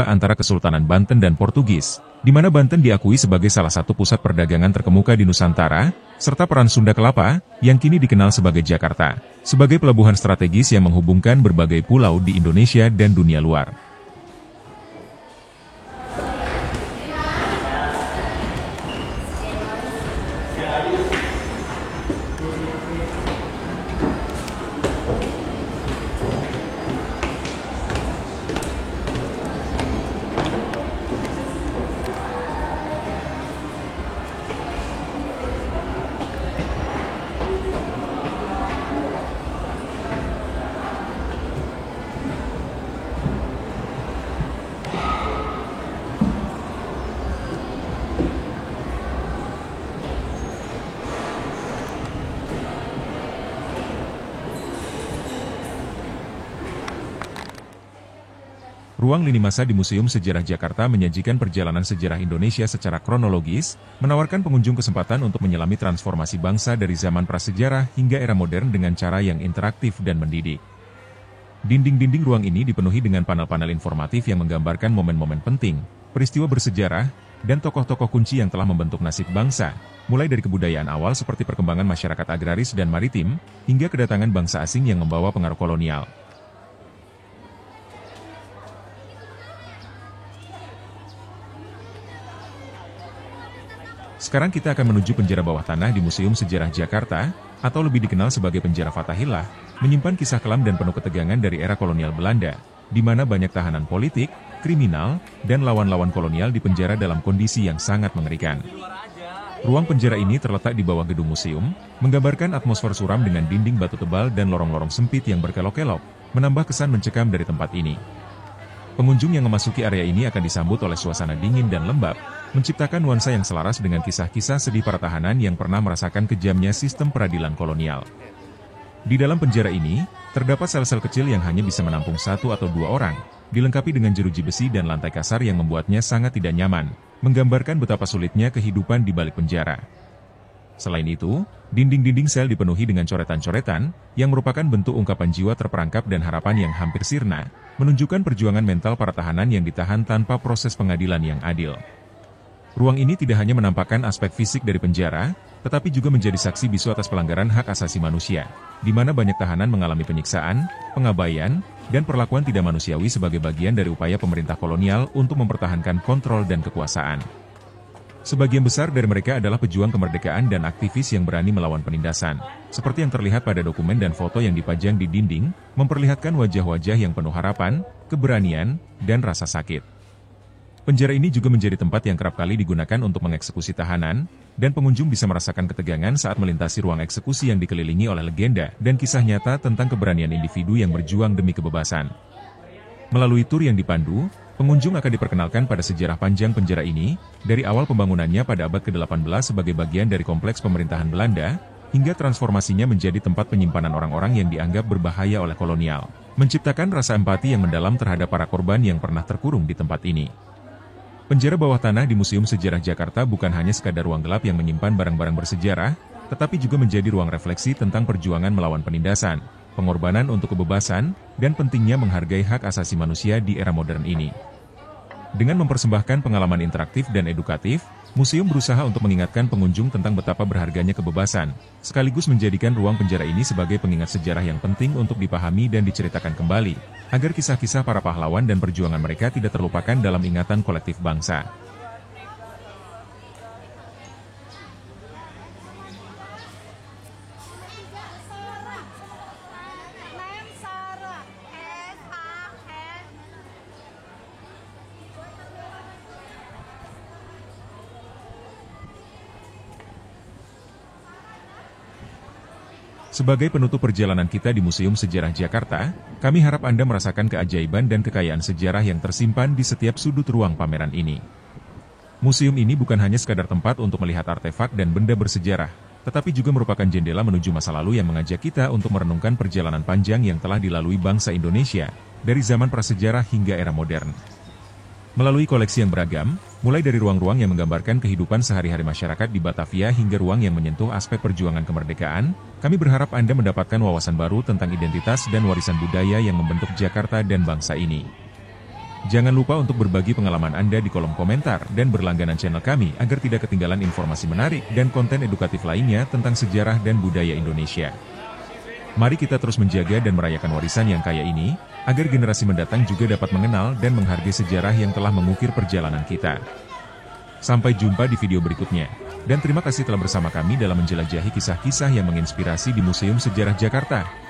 antara Kesultanan Banten dan Portugis, di mana Banten diakui sebagai salah satu pusat perdagangan terkemuka di Nusantara, serta peran Sunda Kelapa, yang kini dikenal sebagai Jakarta, sebagai pelabuhan strategis yang menghubungkan berbagai pulau di Indonesia dan dunia luar. Ruang lini masa di Museum Sejarah Jakarta menyajikan perjalanan sejarah Indonesia secara kronologis, menawarkan pengunjung kesempatan untuk menyelami transformasi bangsa dari zaman prasejarah hingga era modern dengan cara yang interaktif dan mendidik. Dinding-dinding ruang ini dipenuhi dengan panel-panel informatif yang menggambarkan momen-momen penting, peristiwa bersejarah, dan tokoh-tokoh kunci yang telah membentuk nasib bangsa, mulai dari kebudayaan awal seperti perkembangan masyarakat agraris dan maritim, hingga kedatangan bangsa asing yang membawa pengaruh kolonial. Sekarang kita akan menuju penjara bawah tanah di Museum Sejarah Jakarta, atau lebih dikenal sebagai penjara Fathahillah, menyimpan kisah kelam dan penuh ketegangan dari era kolonial Belanda, di mana banyak tahanan politik, kriminal, dan lawan-lawan kolonial dipenjara dalam kondisi yang sangat mengerikan. Ruang penjara ini terletak di bawah gedung museum, menggambarkan atmosfer suram dengan dinding batu tebal dan lorong-lorong sempit yang berkelok-kelok, menambah kesan mencekam dari tempat ini. Pengunjung yang memasuki area ini akan disambut oleh suasana dingin dan lembab, menciptakan nuansa yang selaras dengan kisah-kisah sedih para tahanan yang pernah merasakan kejamnya sistem peradilan kolonial. Di dalam penjara ini, terdapat sel-sel kecil yang hanya bisa menampung 1 atau 2 orang, dilengkapi dengan jeruji besi dan lantai kasar yang membuatnya sangat tidak nyaman, menggambarkan betapa sulitnya kehidupan di balik penjara. Selain itu, dinding-dinding sel dipenuhi dengan coretan-coretan, yang merupakan bentuk ungkapan jiwa terperangkap dan harapan yang hampir sirna, menunjukkan perjuangan mental para tahanan yang ditahan tanpa proses pengadilan yang adil. Ruang ini tidak hanya menampakkan aspek fisik dari penjara, tetapi juga menjadi saksi bisu atas pelanggaran hak asasi manusia, di mana banyak tahanan mengalami penyiksaan, pengabaian, dan perlakuan tidak manusiawi sebagai bagian dari upaya pemerintah kolonial untuk mempertahankan kontrol dan kekuasaan. Sebagian besar dari mereka adalah pejuang kemerdekaan dan aktivis yang berani melawan penindasan, seperti yang terlihat pada dokumen dan foto yang dipajang di dinding, memperlihatkan wajah-wajah yang penuh harapan, keberanian, dan rasa sakit. Penjara ini juga menjadi tempat yang kerap kali digunakan untuk mengeksekusi tahanan, dan pengunjung bisa merasakan ketegangan saat melintasi ruang eksekusi yang dikelilingi oleh legenda dan kisah nyata tentang keberanian individu yang berjuang demi kebebasan. Melalui tur yang dipandu, pengunjung akan diperkenalkan pada sejarah panjang penjara ini, dari awal pembangunannya pada abad ke-18 sebagai bagian dari kompleks pemerintahan Belanda, hingga transformasinya menjadi tempat penyimpanan orang-orang yang dianggap berbahaya oleh kolonial, menciptakan rasa empati yang mendalam terhadap para korban yang pernah terkurung di tempat ini. Penjara bawah tanah di Museum Sejarah Jakarta bukan hanya sekadar ruang gelap yang menyimpan barang-barang bersejarah, tetapi juga menjadi ruang refleksi tentang perjuangan melawan penindasan, pengorbanan untuk kebebasan, dan pentingnya menghargai hak asasi manusia di era modern ini. Dengan mempersembahkan pengalaman interaktif dan edukatif, museum berusaha untuk mengingatkan pengunjung tentang betapa berharganya kebebasan, sekaligus menjadikan ruang penjara ini sebagai pengingat sejarah yang penting untuk dipahami dan diceritakan kembali, agar kisah-kisah para pahlawan dan perjuangan mereka tidak terlupakan dalam ingatan kolektif bangsa. Sebagai penutup perjalanan kita di Museum Sejarah Jakarta, kami harap Anda merasakan keajaiban dan kekayaan sejarah yang tersimpan di setiap sudut ruang pameran ini. Museum ini bukan hanya sekadar tempat untuk melihat artefak dan benda bersejarah, tetapi juga merupakan jendela menuju masa lalu yang mengajak kita untuk merenungkan perjalanan panjang yang telah dilalui bangsa Indonesia, dari zaman prasejarah hingga era modern. Melalui koleksi yang beragam, mulai dari ruang-ruang yang menggambarkan kehidupan sehari-hari masyarakat di Batavia hingga ruang yang menyentuh aspek perjuangan kemerdekaan, kami berharap Anda mendapatkan wawasan baru tentang identitas dan warisan budaya yang membentuk Jakarta dan bangsa ini. Jangan lupa untuk berbagi pengalaman Anda di kolom komentar dan berlangganan channel kami agar tidak ketinggalan informasi menarik dan konten edukatif lainnya tentang sejarah dan budaya Indonesia. Mari kita terus menjaga dan merayakan warisan yang kaya ini, agar generasi mendatang juga dapat mengenal dan menghargai sejarah yang telah mengukir perjalanan kita. Sampai jumpa di video berikutnya, dan terima kasih telah bersama kami dalam menjelajahi kisah-kisah yang menginspirasi di Museum Sejarah Jakarta.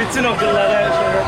Bütün okullara şöyle